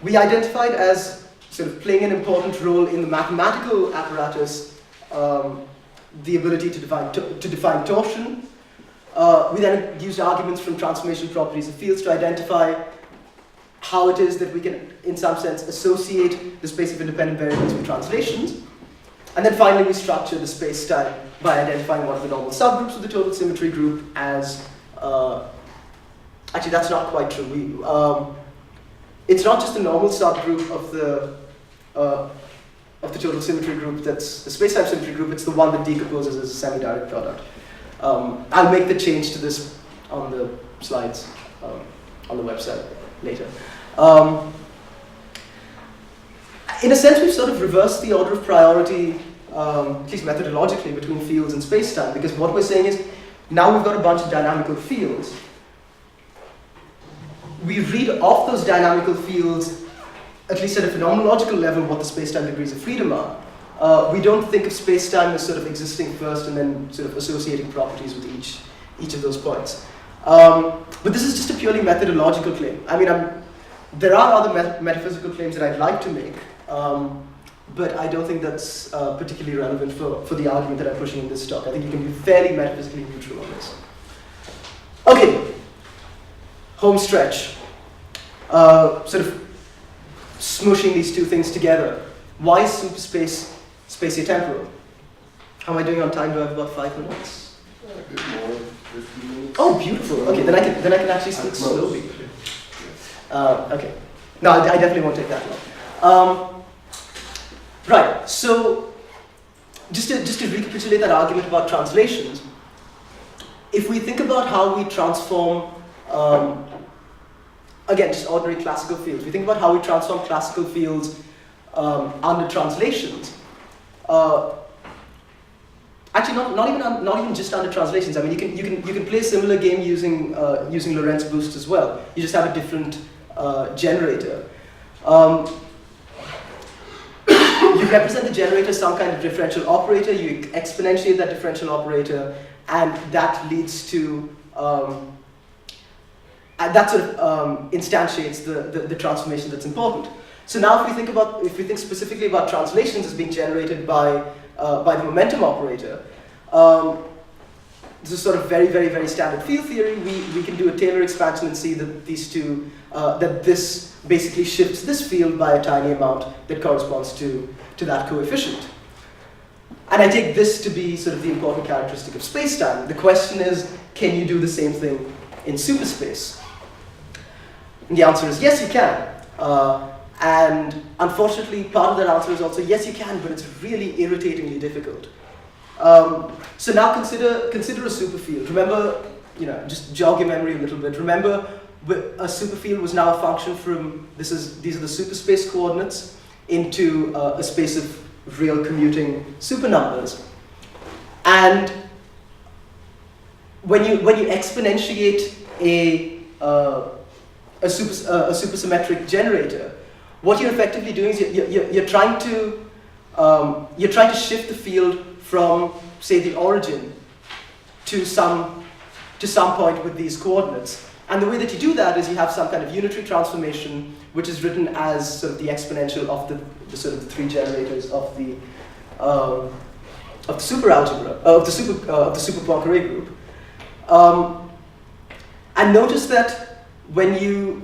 We identified as sort of playing an important role in the mathematical apparatus the ability to define torsion. We then used arguments from transformation properties of fields to identify how it is that we can, in some sense, associate the space of independent variables with translations. And then finally, we structure the space-time by identifying one of the normal subgroups of the total symmetry group as, actually that's not quite true. It's not just the normal subgroup of the total symmetry group that's the space-time symmetry group, it's the one that decomposes as a semi-direct product. I'll make the change to this on the slides on the website later. In a sense, we've sort of reversed the order of priority, at least methodologically, between fields and spacetime, because what we're saying is, now we've got a bunch of dynamical fields. We read off those dynamical fields, at least at a phenomenological level, what the spacetime degrees of freedom are. We don't think of spacetime as sort of existing first and then sort of associating properties with each of those points. But this is just a purely methodological claim. I mean, there are other metaphysical claims that I'd like to make, but I don't think that's particularly relevant for the argument that I'm pushing in this talk. I think you can be fairly metaphysically neutral on this. Okay, home stretch. Sort of smooshing these two things together. Why is Superspace spatiotemporal? How am I doing on time? Do I have about 5 minutes? A bit more, 15 minutes. Oh, beautiful. Okay, then I can actually speak slowly. Okay. No, I definitely won't take that long. Right. So, just to recapitulate that argument about translations, if we think about how we transform, again, just ordinary classical fields. We think about how we transform classical fields under translations. Actually, not even just under translations. I mean, you can play a similar game using Lorentz boost as well. You just have a different generator. You represent the generator as some kind of differential operator. You exponentiate that differential operator, and that leads to and that sort of instantiates the transformation that's important. So now if we think specifically about translations as being generated by the momentum operator, this is sort of very, very, very standard field theory. We can do a Taylor expansion and see that these two, that this basically shifts this field by a tiny amount that corresponds to that coefficient. And I take this to be sort of the important characteristic of spacetime. The question is, can you do the same thing in superspace? And the answer is yes, you can. And unfortunately, part of that answer is also yes, you can, but it's really irritatingly difficult. So now consider a superfield. Remember, just jog your memory a little bit. Remember, a superfield was now a function from these are the superspace coordinates into a space of real commuting supernumbers. And when you exponentiate a supersymmetric generator, what you're effectively doing is you're trying to shift the field from, say, the origin to some point with these coordinates. And the way that you do that is you have some kind of unitary transformation, which is written as sort of the exponential of the sort of the three generators of the superalgebra of the super Poincare group. And notice that when you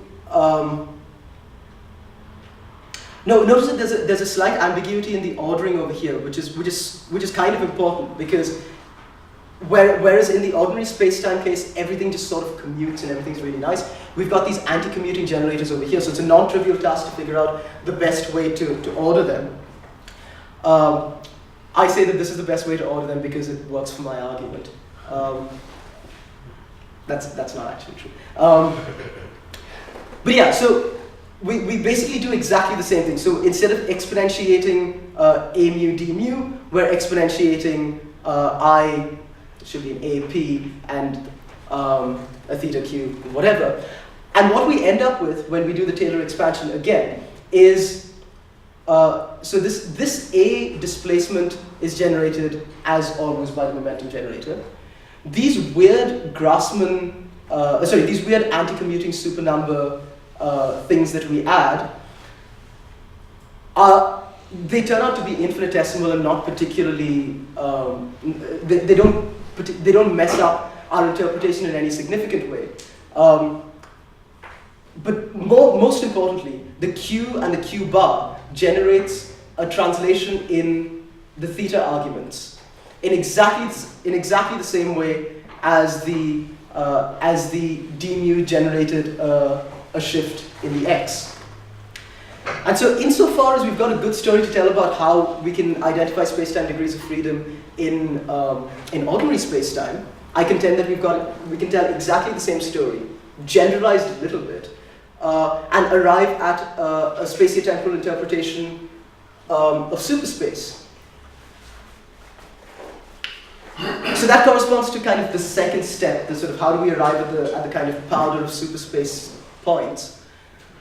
notice that there's a slight ambiguity in the ordering over here, which is kind of important, because whereas in the ordinary space-time case, everything just sort of commutes and everything's really nice, we've got these anti-commuting generators over here, so it's a non-trivial task to figure out the best way to order them. I say that this is the best way to order them because it works for my argument. That's not actually true. But yeah, so we basically do exactly the same thing. So instead of exponentiating a mu d mu, we're exponentiating I, should be an AP, and a theta q, whatever. And what we end up with when we do the Taylor expansion again is, so this A displacement is generated as always by the momentum generator. These weird Grassmann, these weird anti-commuting supernumber things that we add, they turn out to be infinitesimal and not particularly, they don't mess up our interpretation in any significant way. But most importantly, the Q and the Q bar generates a translation in the theta arguments in exactly the same way as the d mu generated a shift in the x. And so insofar as we've got a good story to tell about how we can identify space-time degrees of freedom in ordinary space-time, I contend that we can tell exactly the same story, generalized a little bit, and arrive at a spatiotemporal interpretation of superspace. So that corresponds to kind of the second step, the sort of how do we arrive at the kind of powder of superspace points.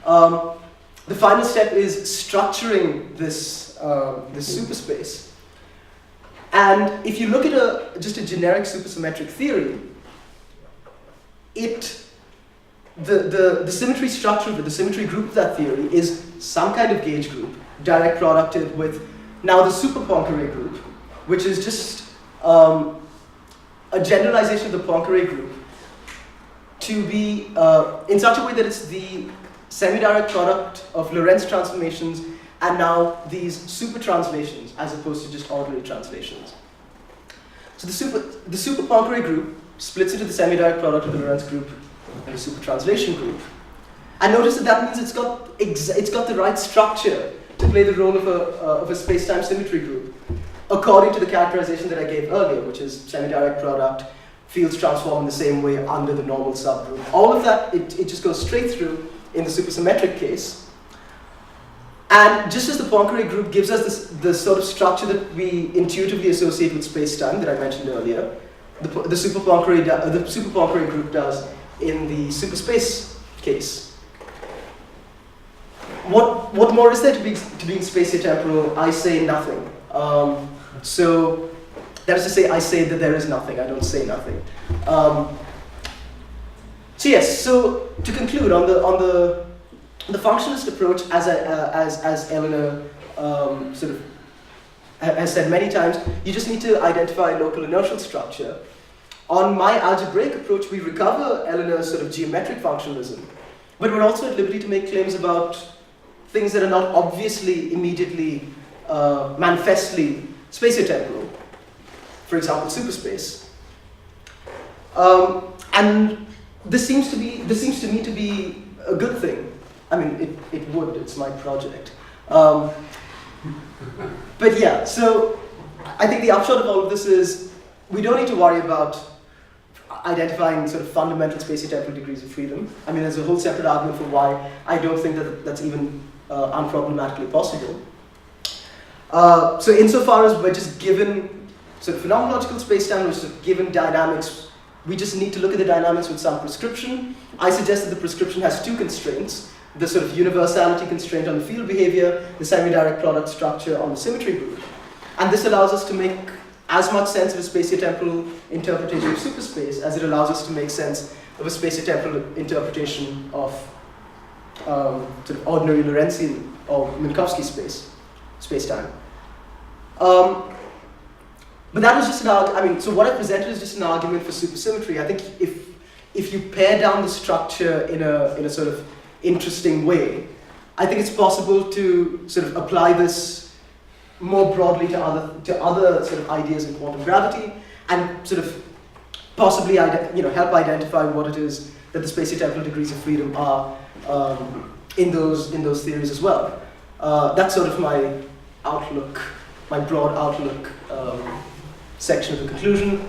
The final step is structuring this superspace. And if you look at just a generic supersymmetric theory, the symmetry structure, the symmetry group of that theory is some kind of gauge group, direct producted with now the super Poincare group, which is just a generalization of the Poincare group to be in such a way that it's the semi-direct product of Lorentz transformations and now these super translations as opposed to just ordinary translations. So the super Poincare group splits into the semi-direct product of the Lorentz group and the super translation group. And notice that means it's got the right structure to play the role of a space-time symmetry group, according to the characterization that I gave earlier, which is semi-direct product, fields transform in the same way under the normal subgroup. All of that, it just goes straight through in the supersymmetric case. And just as the Poincare group gives us the sort of structure that we intuitively associate with space-time that I mentioned earlier, the super Poincare group does in the superspace case. What more is there to being spatiotemporal? I say nothing. So that is to say, I say that there is nothing. I don't say nothing. So yes, so to conclude on the functionalist approach, as Eleanor sort of has said many times, you just need to identify local inertial structure. On my algebraic approach, we recover Eleanor's sort of geometric functionalism, but we're also at liberty to make claims about things that are not obviously, immediately, manifestly spatiotemporal. For example, superspace. And this seems to me to be a good thing. I mean, it would. It's my project. But yeah, so I think the upshot of all of this is we don't need to worry about identifying sort of fundamental spatiotemporal degrees of freedom. I mean, there's a whole separate argument for why I don't think that that's even unproblematically possible. So insofar as we're just given sort of phenomenological spacetime, which is given dynamics, we just need to look at the dynamics with some prescription. I suggest that the prescription has two constraints: the sort of universality constraint on the field behavior, the semi-direct product structure on the symmetry group. And this allows us to make as much sense of a spatiotemporal interpretation of superspace as it allows us to make sense of a spatiotemporal interpretation of sort of ordinary Lorentzian or Minkowski spacetime. But that was just an argument. I mean, so what I presented is just an argument for supersymmetry. I think if you pare down the structure in a sort of interesting way, I think it's possible to sort of apply this more broadly to other sort of ideas in quantum gravity, and sort of possibly help identify what it is that the spatiotemporal degrees of freedom are in those theories as well. That's sort of my outlook, my broad outlook section of the conclusion,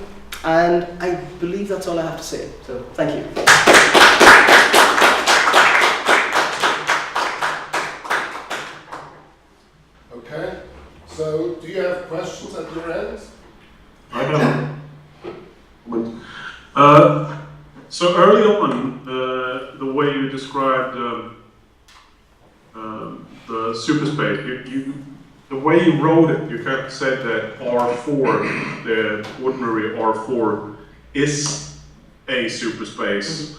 and I believe that's all I have to say. So thank you. Okay, so do you have questions at your end? I have. So early on, the way you described the superspace, the way you wrote it, you kind of said that R4, the ordinary R4, is a superspace.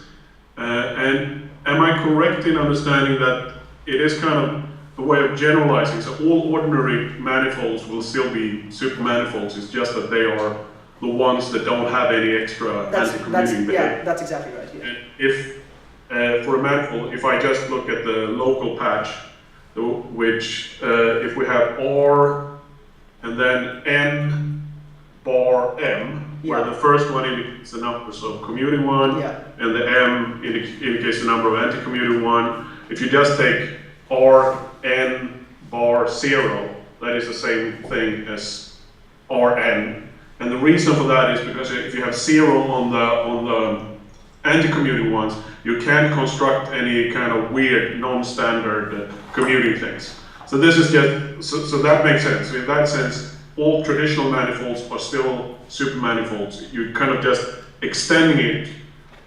And am I correct in understanding that it is kind of a way of generalizing? So all ordinary manifolds will still be supermanifolds. It's just that they are the ones that don't have any extra anti-commuting behavior. Yeah, that's exactly right. Yeah. And if for a manifold, if I just look at the local patch, which if we have R and then N bar M, where the first one indicates the number of commuting one, and the M indicates the number of anti-commuting one. If you just take R N bar 0, that is the same thing as Rn. And the reason for that is because if you have 0 on the anti-commuting ones, you can't construct any kind of weird, non-standard commuting things. So this is just, so that makes sense. So in that sense, all traditional manifolds are still supermanifolds. You're kind of just extending it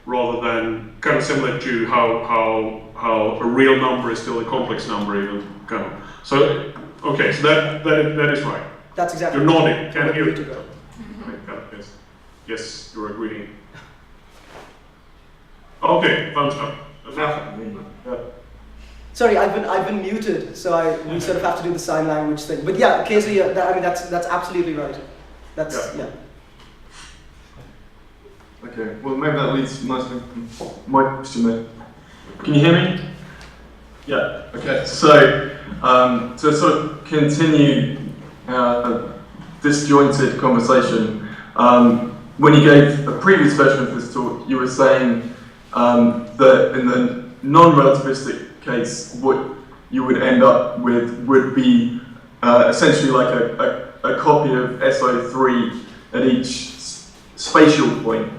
rather than kind of similar to how a real number is still a complex number, even kind of. So okay, so that is right. That's exactly. You're nodding. Can you? To go. Yes. Yes, you're agreeing. Okay, thumbs up. Sorry, I've been muted, so we sort of have to do the sign language thing. But yeah, Casey, I mean that's absolutely right. That's yeah. Okay, well maybe that leads nicely to my question then. Can you hear me? Yeah. Okay. So to sort of continue a disjointed conversation, when you gave a previous version of this talk, you were saying that in the non-relativistic case, what you would end up with would be essentially like a copy of SO3 at each spatial point.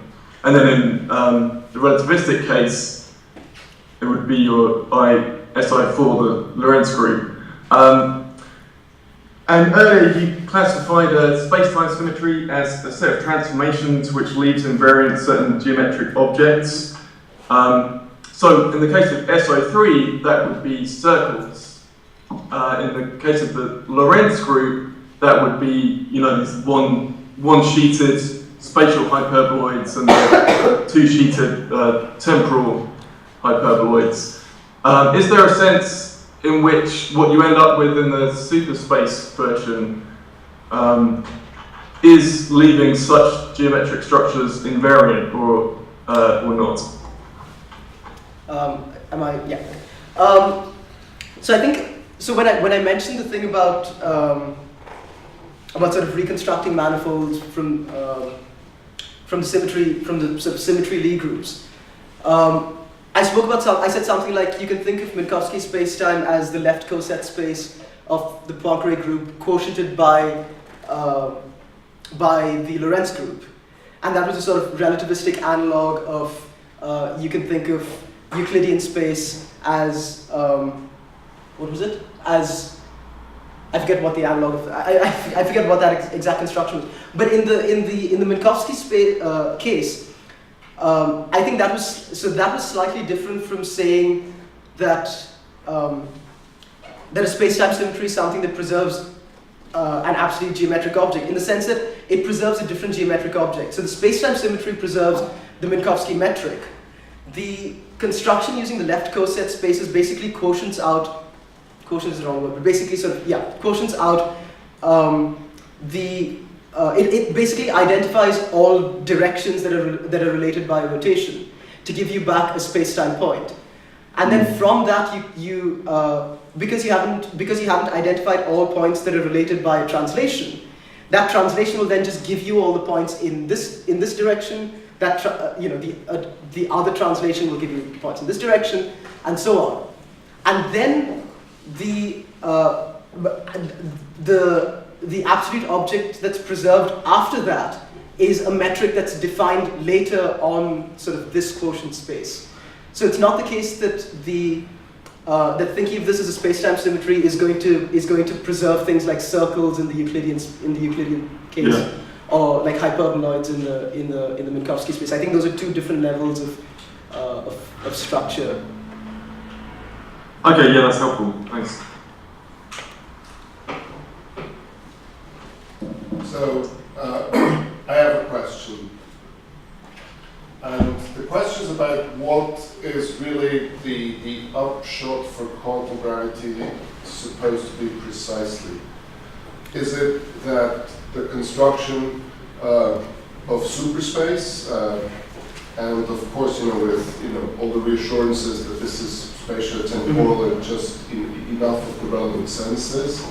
And then in the relativistic case, it would be your SO4, the Lorentz group. And earlier you classified a space-time symmetry as a set of transformations which lead to invariant certain geometric objects. So in the case of SO3, that would be circles. In the case of the Lorentz group, that would be, these one-sheeted spatial hyperboloids and the two-sheeted temporal hyperboloids. Is there a sense in which what you end up with in the Superspace version is leaving such geometric structures invariant or not? So I think, so when I mentioned the thing about sort of reconstructing manifolds from the sort of symmetry Lie groups, I said something like you can think of Minkowski spacetime as the left coset space of the Poincare group quotiented by the Lorentz group, and that was a sort of relativistic analog of you can think of Euclidean space as what was it? As I forget what the analog of I forget what that exact construction was. But in the Minkowski case, I think that was slightly different from saying that that a space-time symmetry is something that preserves an absolute geometric object, in the sense that it preserves a different geometric object. So the space-time symmetry preserves the Minkowski metric. The construction using the left coset spaces basically quotients out. Quotient is the wrong word, but basically quotients out it basically identifies all directions that are related by rotation to give you back a space-time point. And then from that you because you haven't identified all points that are related by a translation, that translation will then just give you all the points in this direction. That the other translation will give you points in this direction, and so on. And then the absolute object that's preserved after that is a metric that's defined later on sort of this quotient space. So it's not the case that that thinking of this as a space-time symmetry is going to preserve things like circles in the Euclidean case, yeah, or like hyperboloids in the Minkowski space. I think those are two different levels of structure. Okay, yeah, that's helpful. Thanks. So, I have a question. And the question is about what is really the upshot for quantum gravity supposed to be precisely. Is it that the construction of superspace, and of course, with all the reassurances that this is spatiotemporal and just enough of the relevant senses,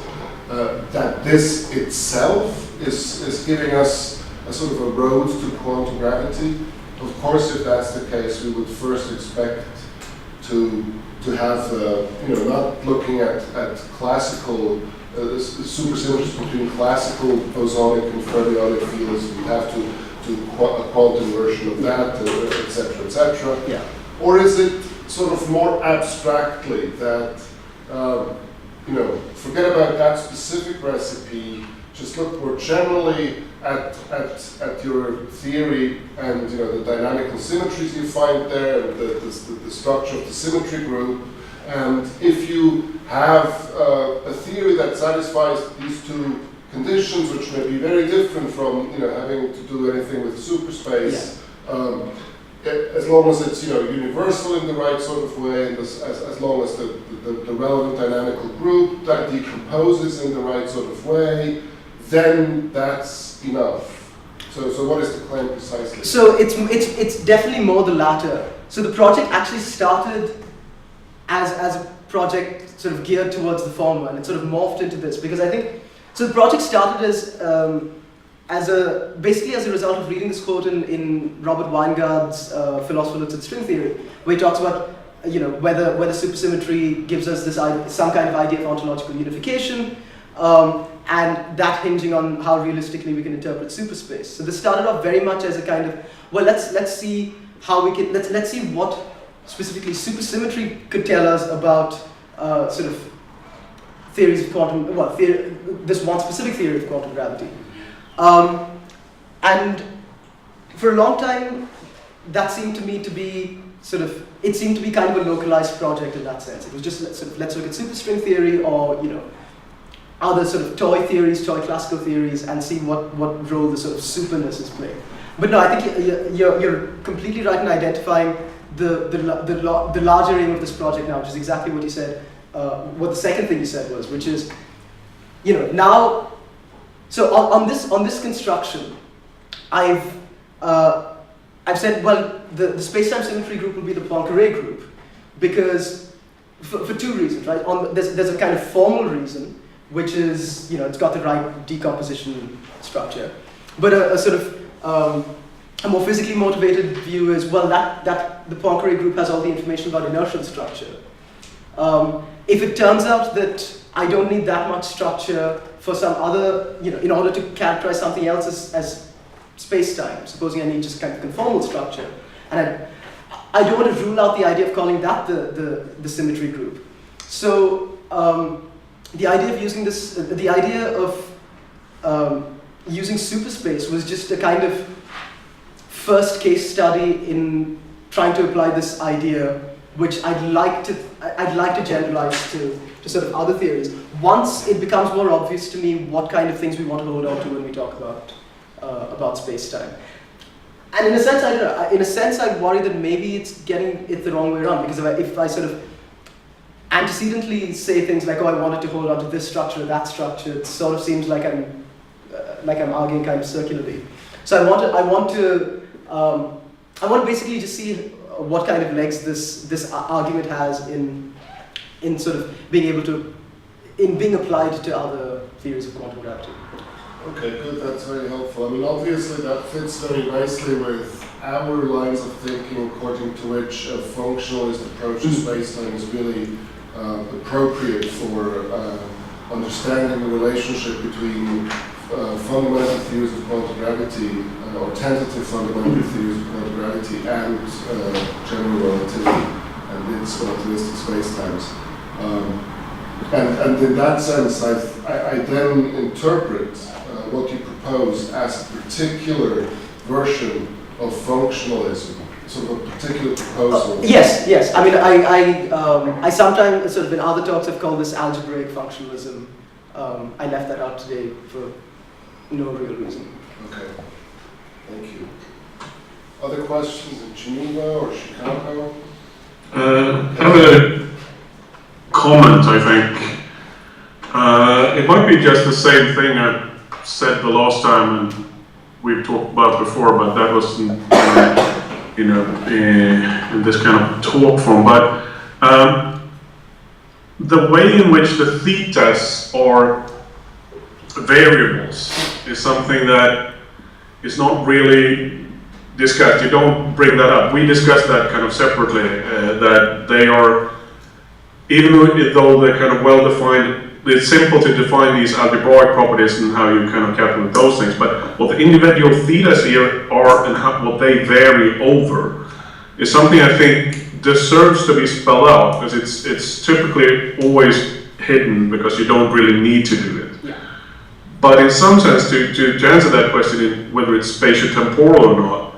that this itself is giving us a sort of a road to quantum gravity? Of course, if that's the case, we would first expect to have, not looking at classical supersymmetries between classical bosonic and fermionic fields. We'd have to do a quantum version of that, etc., etc. Yeah. Or is it sort of more abstractly that, forget about that specific recipe, just look more generally at your theory and the dynamical symmetries you find there, and the structure of the symmetry group. And if you have a theory that satisfies these two conditions, which may be very different from having to do anything with superspace, yeah, as long as it's universal in the right sort of way, and as long as the relevant dynamical group that decomposes in the right sort of way, then that's enough. So what is the claim precisely? So it's definitely more the latter. So the project actually started as a project sort of geared towards the former, and it sort of morphed into this, because I think so. The project started basically as a result of reading this quote in Robert Weingard's Philosopher Looks at String Theory, where he talks about whether supersymmetry gives us this some kind of idea of ontological unification, and that hinging on how realistically we can interpret superspace. So this started off very much as a kind of, well, let's see how we can let's see what specifically supersymmetry could tell us about sort of theories of quantum, this one specific theory of quantum gravity. And for a long time, that seemed to me to be it seemed to be kind of a localized project in that sense. It was just let's look at superstring theory, or other sort of toy classical theories, and see what role the sort of superness is playing. But no, I think you're completely right in identifying the larger aim of this project now, which is exactly what you said. What the second thing you said was, which is, now. So on this construction, I've said, well, the spacetime symmetry group will be the Poincare group, because for two reasons, right? There's a kind of formal reason, which is, it's got the right decomposition structure, but a sort of a more physically motivated view is, well, that the Poincare group has all the information about inertial structure. If it turns out that I don't need that much structure for some other, in order to characterize something else as space-time, supposing I need just kind of conformal structure, and I don't want to rule out the idea of calling that the symmetry group. So the idea of using this, the idea of using Superspace was just a kind of first case study in trying to apply this idea, which I'd like to generalize to sort of other theories. Once it becomes more obvious to me what kind of things we want to hold on to when we talk about space-time. And in a sense, I don't know. In a sense, I worry that maybe it's getting it the wrong way around, because if I sort of antecedently say things like, "Oh, I wanted to hold on to this structure or that structure," it sort of seems like I'm arguing kind of circularly. So I want to basically just see what kind of legs this argument has in sort of being applied to other theories of quantum gravity. Okay, good, that's very helpful. I mean, obviously that fits very nicely with our lines of thinking, according to which a functionalist approach to space-time is really appropriate for understanding the relationship between fundamental theories of quantum gravity, or tentative fundamental theories of quantum gravity, and general relativity and its relativistic spacetimes. And in that sense, I then interpret what you propose as a particular version of functionalism, sort of a particular proposal. Yes. I mean, I sometimes, sort of in other talks, I've called this algebraic functionalism. I left that out today for no real reason. Okay, thank you. Other questions in Geneva or Chicago? I have a comment, I think. It might be just the same thing I said the last time and we've talked about before, but that was in this kind of talk form. But the way in which the thetas are variables is something that is not really discussed. You don't bring that up. We discussed that kind of separately, that they are, even though they're kind of well defined, it's simple to define these algebraic properties and how you kind of calculate those things, but what the individual thetas here are and what they vary over is something I think deserves to be spelled out, because it's typically always hidden because you don't really need to do it. Yeah. But in some sense, to answer that question, whether it's spatiotemporal or not,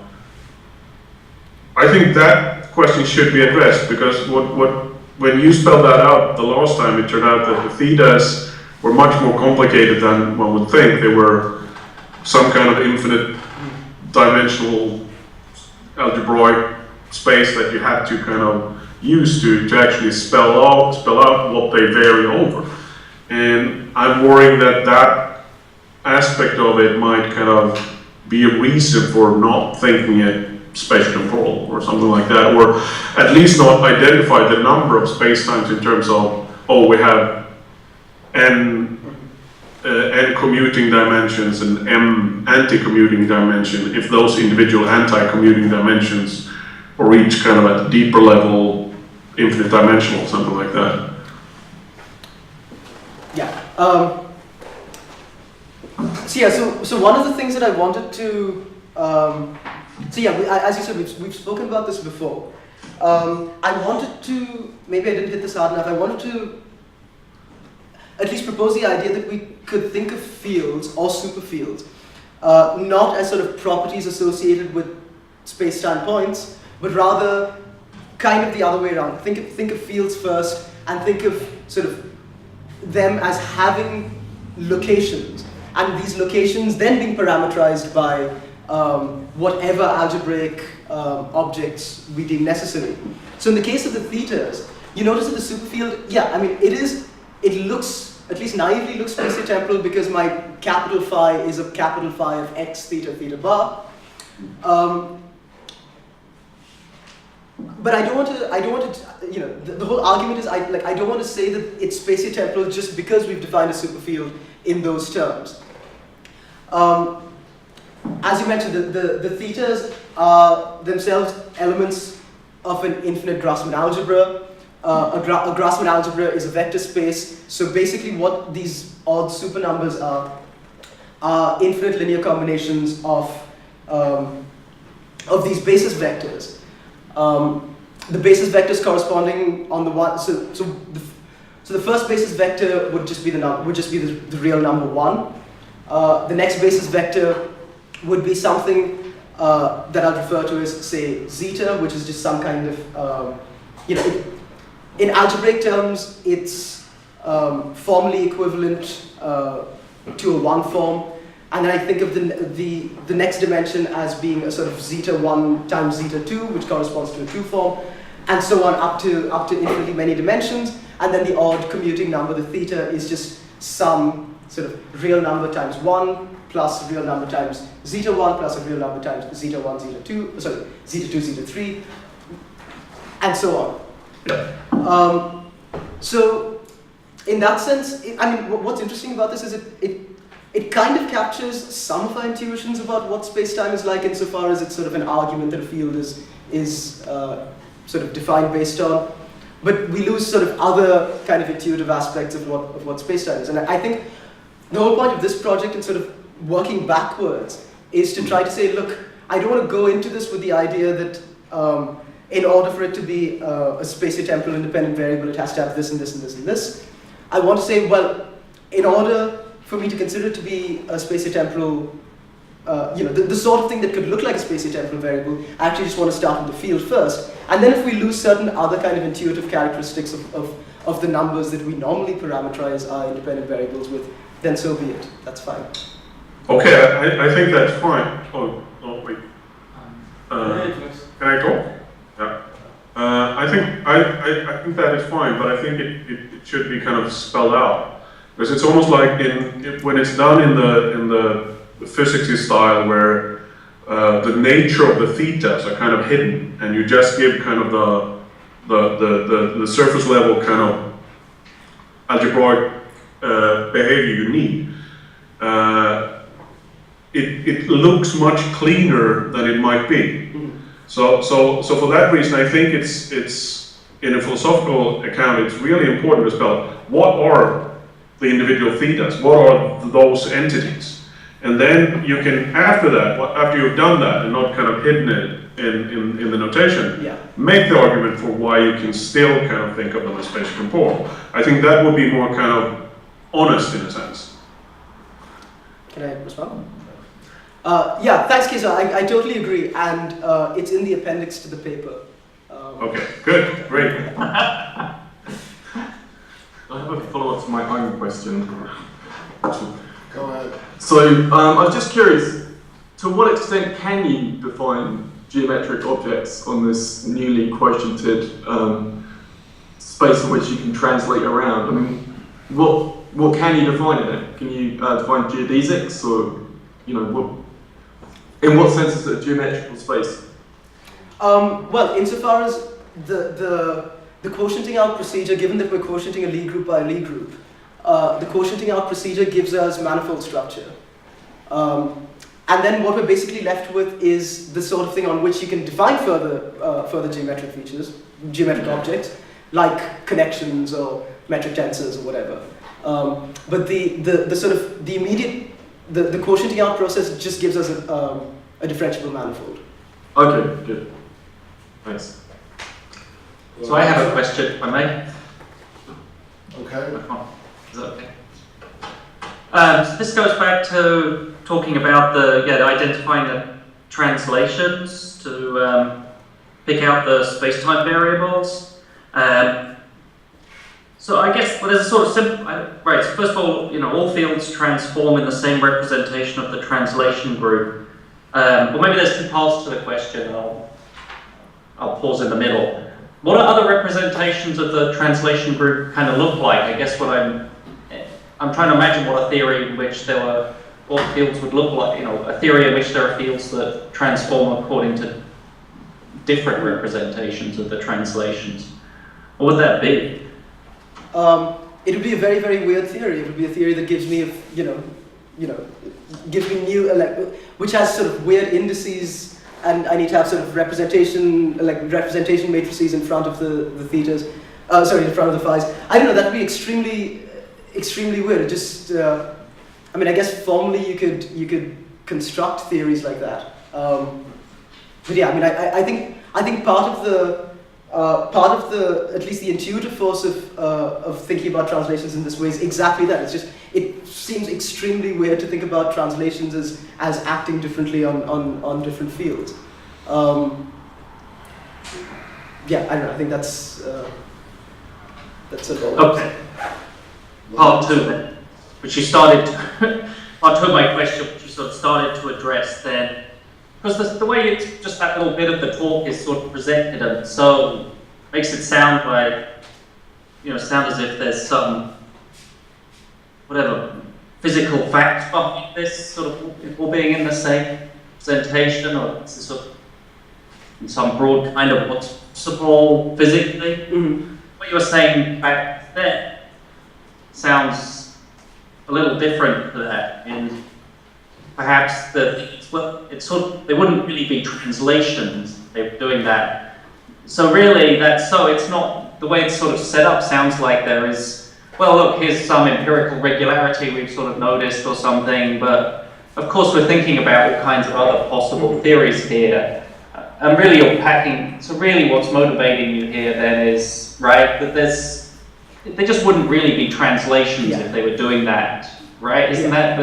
I think that question should be addressed, because when you spelled that out the last time, it turned out that the thetas were much more complicated than one would think. They were some kind of infinite dimensional algebraic space that you had to kind of use to actually spell out what they vary over. And I'm worrying that aspect of it might kind of be a reason for not thinking it spatiotemporal or something like that, or at least not identify the number of spacetimes in terms of, oh, we have n commuting dimensions and m anti-commuting dimension, if those individual anti-commuting dimensions are each kind of at a deeper level, infinite dimensional, something like that. Yeah. So one of the things that I wanted to as you said, we've spoken about this before. I wanted to, maybe I didn't hit this hard enough, I wanted to at least propose the idea that we could think of fields or superfields not as sort of properties associated with space-time points, but rather kind of the other way around. Think of fields first, and think of sort of them as having locations, and these locations then being parameterized by whatever algebraic objects we deem necessary. So in the case of the thetas, you notice that the superfield, yeah, I mean, it looks, at least naively looks spatiotemporal because my capital phi is a capital phi of x theta theta bar. But I don't want to, you know, the whole argument is, I don't want to say that it's spatiotemporal just because we've defined a superfield in those terms. As you mentioned, the thetas are themselves elements of an infinite Grassmann algebra. A Grassmann algebra is a vector space, so basically what these odd supernumbers are infinite linear combinations of these basis vectors. The basis vectors corresponding on the one, so the first basis vector would just be the real number 1. The next basis vector would be something that I'll refer to as, say, zeta, which is just some kind of, you know, in algebraic terms, it's formally equivalent to a 1 form. And then I think of the next dimension as being a sort of zeta 1 times zeta 2, which corresponds to a 2 form, and so on up to infinitely many dimensions. And then the odd commuting number, the theta, is just some sort of real number times 1 plus real number times zeta 1 plus a real number times zeta 1, zeta 2, sorry, zeta 2, zeta 3, and so on. Yeah. So in that sense, I mean, what's interesting about this is it kind of captures some of our intuitions about what space-time is like, insofar as it's sort of an argument that a field is sort of defined based on. But we lose sort of other kind of intuitive aspects of what space-time is. And I think the whole point of this project, in sort of working backwards, is to try to say, look, I don't want to go into this with the idea that in order for it to be a spatiotemporal independent variable, it has to have this and this and this and this. I want to say, well, in order for me to consider it to be a spatiotemporal, you know, the sort of thing that could look like a spatiotemporal variable, I actually just want to start with the field first. And then if we lose certain other kind of intuitive characteristics of the numbers that we normally parameterize our independent variables with, then so be it. That's fine. Okay, I think that's fine. Oh wait. Can I talk? Yeah. I think that is fine, but I think it should be kind of spelled out, because it's almost like when it's done in the physicsy style, where the nature of the thetas are kind of hidden, and you just give kind of the surface level kind of algebraic behavior you need. It looks much cleaner than it might be. So for that reason, I think it's in a philosophical account, it's really important to spell what are the individual thetas, what are those entities, and then you can, after that, after you've done that and not kind of hidden it in the notation, Yeah. make the argument for why you can still kind of think of them as spatiotemporal. I think that would be more kind of honest in a sense. Can I respond? Yeah, thanks, Kesa. I totally agree, and it's in the appendix to the paper. Okay, good, great. I have a follow-up to my own question. Go ahead. So, I was just curious, to what extent can you define geometric objects on this newly quotiented space in which you can translate around? I mean, what can you define in it? Can you define geodesics, or, you know, in what sense is it a geometrical space? Well, insofar as the quotienting out procedure, given that we're quotienting a Lie group by a Lie group, the quotienting out procedure gives us manifold structure. And then what we're basically left with is the sort of thing on which you can define further geometric features, geometric objects, like connections or metric tensors or whatever. But the sort of the immediate, the quotienting out process just gives us a differentiable manifold. Okay, good. Thanks. So I have a question, if I may. Okay. Is that okay? So this goes back to talking about identifying the translations to pick out the space-time variables. So I guess there's a sort of simple, right, so first of all, all fields transform in the same representation of the translation group. Well, maybe there's two parts to the question. I'll pause in the middle. What are other representations of the translation group kind of look like? I guess what I'm trying to imagine what a theory in which there were, what fields would look like, you know, a theory in which there are fields that transform according to different representations of the translations. What would that be? It would be a very, very weird theory. It would be a theory that gives me, gives me new, which has sort of weird indices, and I need to have sort of representation matrices in front of the thetas, in front of the phi's. I don't know, that would be extremely weird. It just, I mean, I guess formally you could construct theories like that. But yeah, I mean, I think part of the at least the intuitive force of thinking about translations in this way is exactly that. It's just, it seems extremely weird to think about translations as acting differently on different fields. Yeah, I don't know. I think that's sort of all. Okay. Part two then, which you started. Part two of my question, which you sort of started to address then. Because the way it's just that little bit of the talk is sort of presented, and so makes it sound like, sound as if there's some, whatever, physical fact behind this sort of all being in the same presentation, or it's sort of in some broad kind of what's possible physically. Mm-hmm. What you were saying back then sounds a little different to that. In perhaps it's sort of, they wouldn't really be translations. They're doing that. So really, it's not, the way it's sort of set up sounds like there is, well, look, here's some empirical regularity we've sort of noticed or something, but of course we're thinking about all kinds of other possible theories here. And really you're packing, so really what's motivating you here then is, right, that they just wouldn't really be translations if they were doing that. Right? Isn't that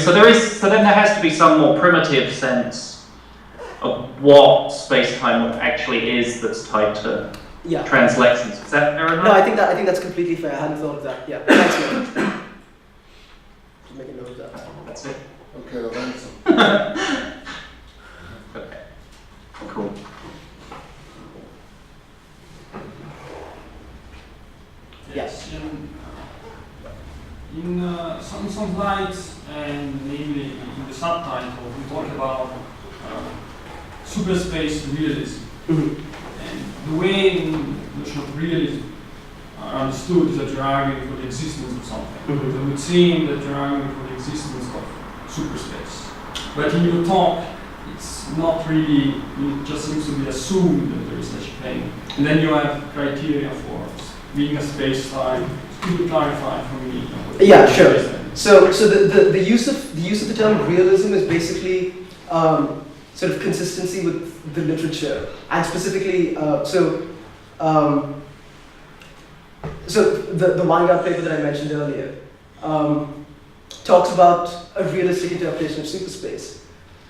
so then there has to be some more primitive sense of what space-time actually is that's tied to translations. Is that fair enough? No, I think that's completely fair. I hadn't thought of that. Yeah. Thanks, man. Just make a note of that. That's it. Okay, well, thanks. Okay. Cool. Yes. In some slides, and namely in the subtitle, we talk about superspace realism. Mm-hmm. And the way the notion of realism are understood is that you're arguing for the existence of something. Mm-hmm. So it would seem that you're arguing for the existence of superspace. But in your talk, it's not really, it just seems to be assumed that there is such a thing. And then you have criteria for being a space-time. Could you clarify for me? Yeah, sure. So the use of the term realism is basically sort of consistency with the literature, and specifically so the Vanguard paper that I mentioned earlier talks about a realistic interpretation of superspace,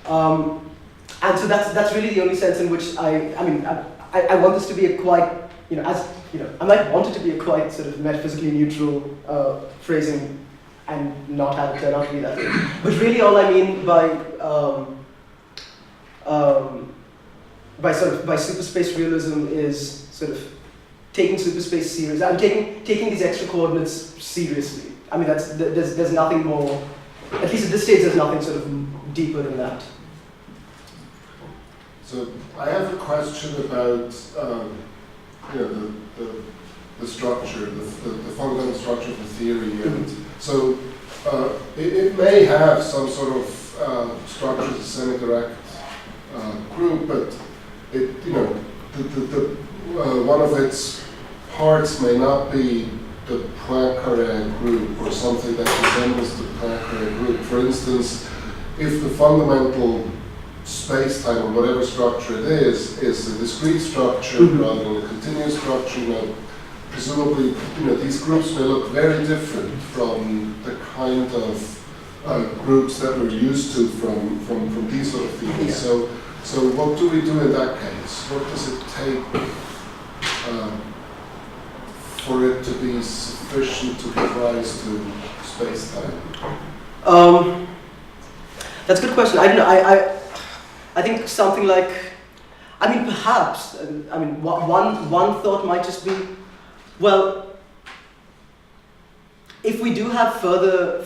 and so that's really the only sense in which I want this to be a quite, I might want it to be a quite sort of metaphysically neutral phrasing and not have it turn out to be that way. But really all I mean by superspace realism is sort of taking superspace seriously. I'm taking these extra coordinates seriously. I mean, there's nothing more, at least at this stage, there's nothing sort of deeper than that. So I have a question about the structure, the fundamental structure of the theory, and so it may have some sort of structure as a semi-direct group, but one of its parts may not be the Poincaré group or something that resembles the Poincaré group. For instance, if the fundamental space-time or whatever structure it is a discrete structure rather than a continuous structure, presumably, these groups may look very different from the kind of groups that we're used to from these sort of theories. So what do we do in that case? What does it take for it to be sufficient to give rise to space-time? That's a good question. I don't know. I think something like, I mean, perhaps, I mean, one thought might just be, well, if we do have further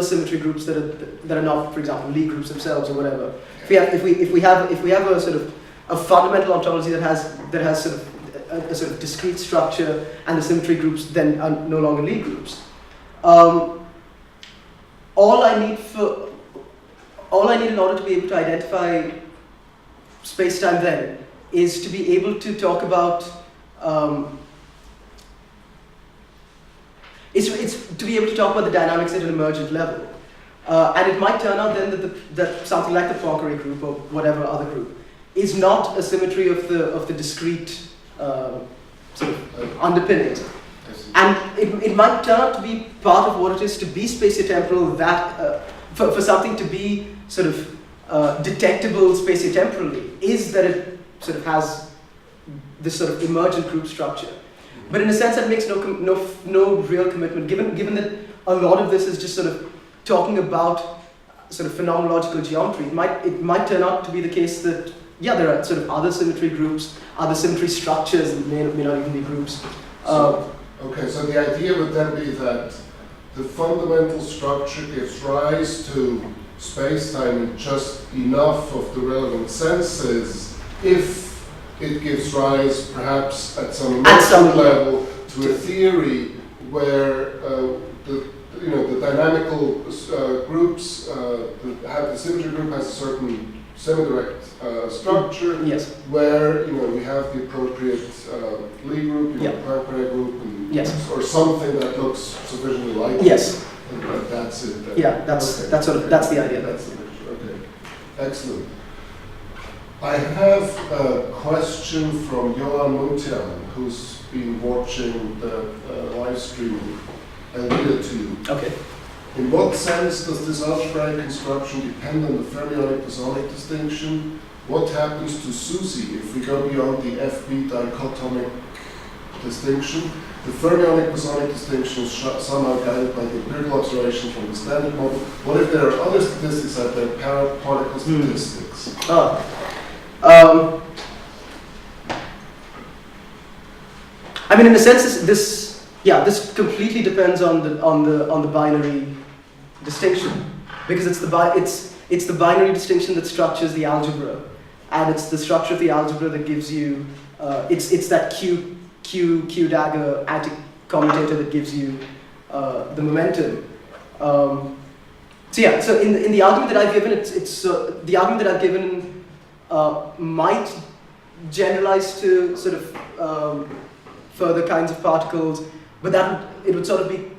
symmetry groups that are not, for example, Lie groups themselves or whatever. If we have a sort of a fundamental ontology that has sort of a sort of discrete structure, and the symmetry groups then are no longer Lie groups. All I need in order to be able to identify space-time then is to be able to talk about it's to be able to talk about the dynamics at an emergent level. And it might turn out then that something like the Poincare group or whatever other group is not a symmetry of the discrete sort of underpinnings. And it might turn out to be part of what it is to be spatiotemporal, that for something to be sort of detectable spatiotemporally is that it sort of has this sort of emergent group structure. But in a sense that makes no real commitment, given that a lot of this is just sort of talking about sort of phenomenological geometry. It might turn out to be the case that, yeah, there are sort of other symmetry groups, other symmetry structures that may not even be groups. Okay, so the idea would then be that the fundamental structure gives rise to space-time in just enough of the relevant senses if it gives rise, perhaps at some level, to a theory where the dynamical groups, the symmetry group has a certain semi-direct structure, yes, where we have the appropriate Lie group, Poincare group, and or something that looks sufficiently like yes, it, and that's it. Then. Yeah, that's the idea. That's the picture. Okay, excellent. I have a question from Johan Muntian, who's been watching the live stream. I'll read it to you. Okay. In what sense does this algebraic construction depend on the fermionic bosonic distinction? What happens to SUSY if we go beyond the FB dichotomic distinction? The fermionic bosonic distinction is somehow guided by the empirical observation from the standard model. What if there are other statistics out there, paraparticle statistics? I mean, in a sense, this completely depends on the binary distinction, because it's the binary distinction that structures the algebra, and it's the structure of the algebra that gives you it's that Q dagger anti-commutator that gives you the momentum. So in the argument that I've given, the argument that I've given might generalize to sort of further kinds of particles, but it would sort of be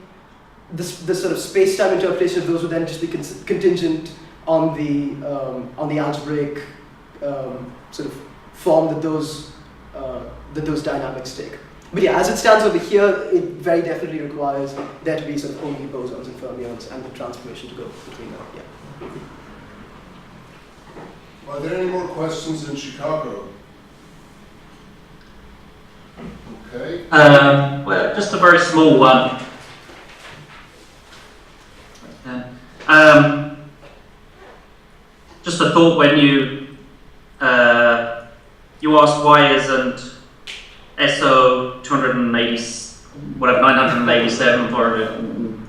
this sort of space-time interpretation of those would then just be contingent on the algebraic sort of form that those dynamics take. But yeah, as it stands over here, it very definitely requires there to be sort of only bosons and fermions and the transformation to go between them. Yeah. Are there any more questions in Chicago? Okay. Well, just a very small one. Just a thought when you asked why isn't SO 987 or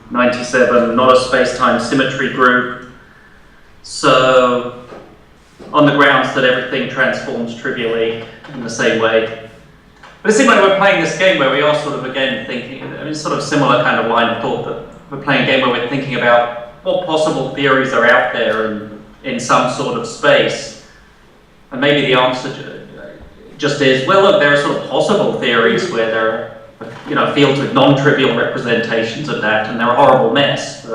97 not a space-time symmetry group? So, on the grounds that everything transforms trivially in the same way. But it seems like we're playing this game where we are sort of again thinking, I mean, it's sort of similar kind of line of thought, that we're playing a game where we're thinking about what possible theories are out there in some sort of space. And maybe the answer just is, well, look, there are sort of possible theories where there are, fields with non-trivial representations of that, and they're a horrible mess.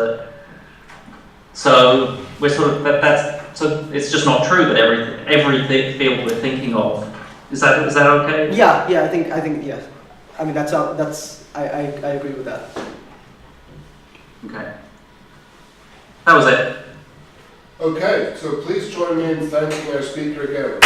So we're sort of so it's just not true that every field we're thinking of is that okay? Yeah, I think yes. I mean I agree with that. Okay. That was it. Okay, so please join me in thanking our speaker again.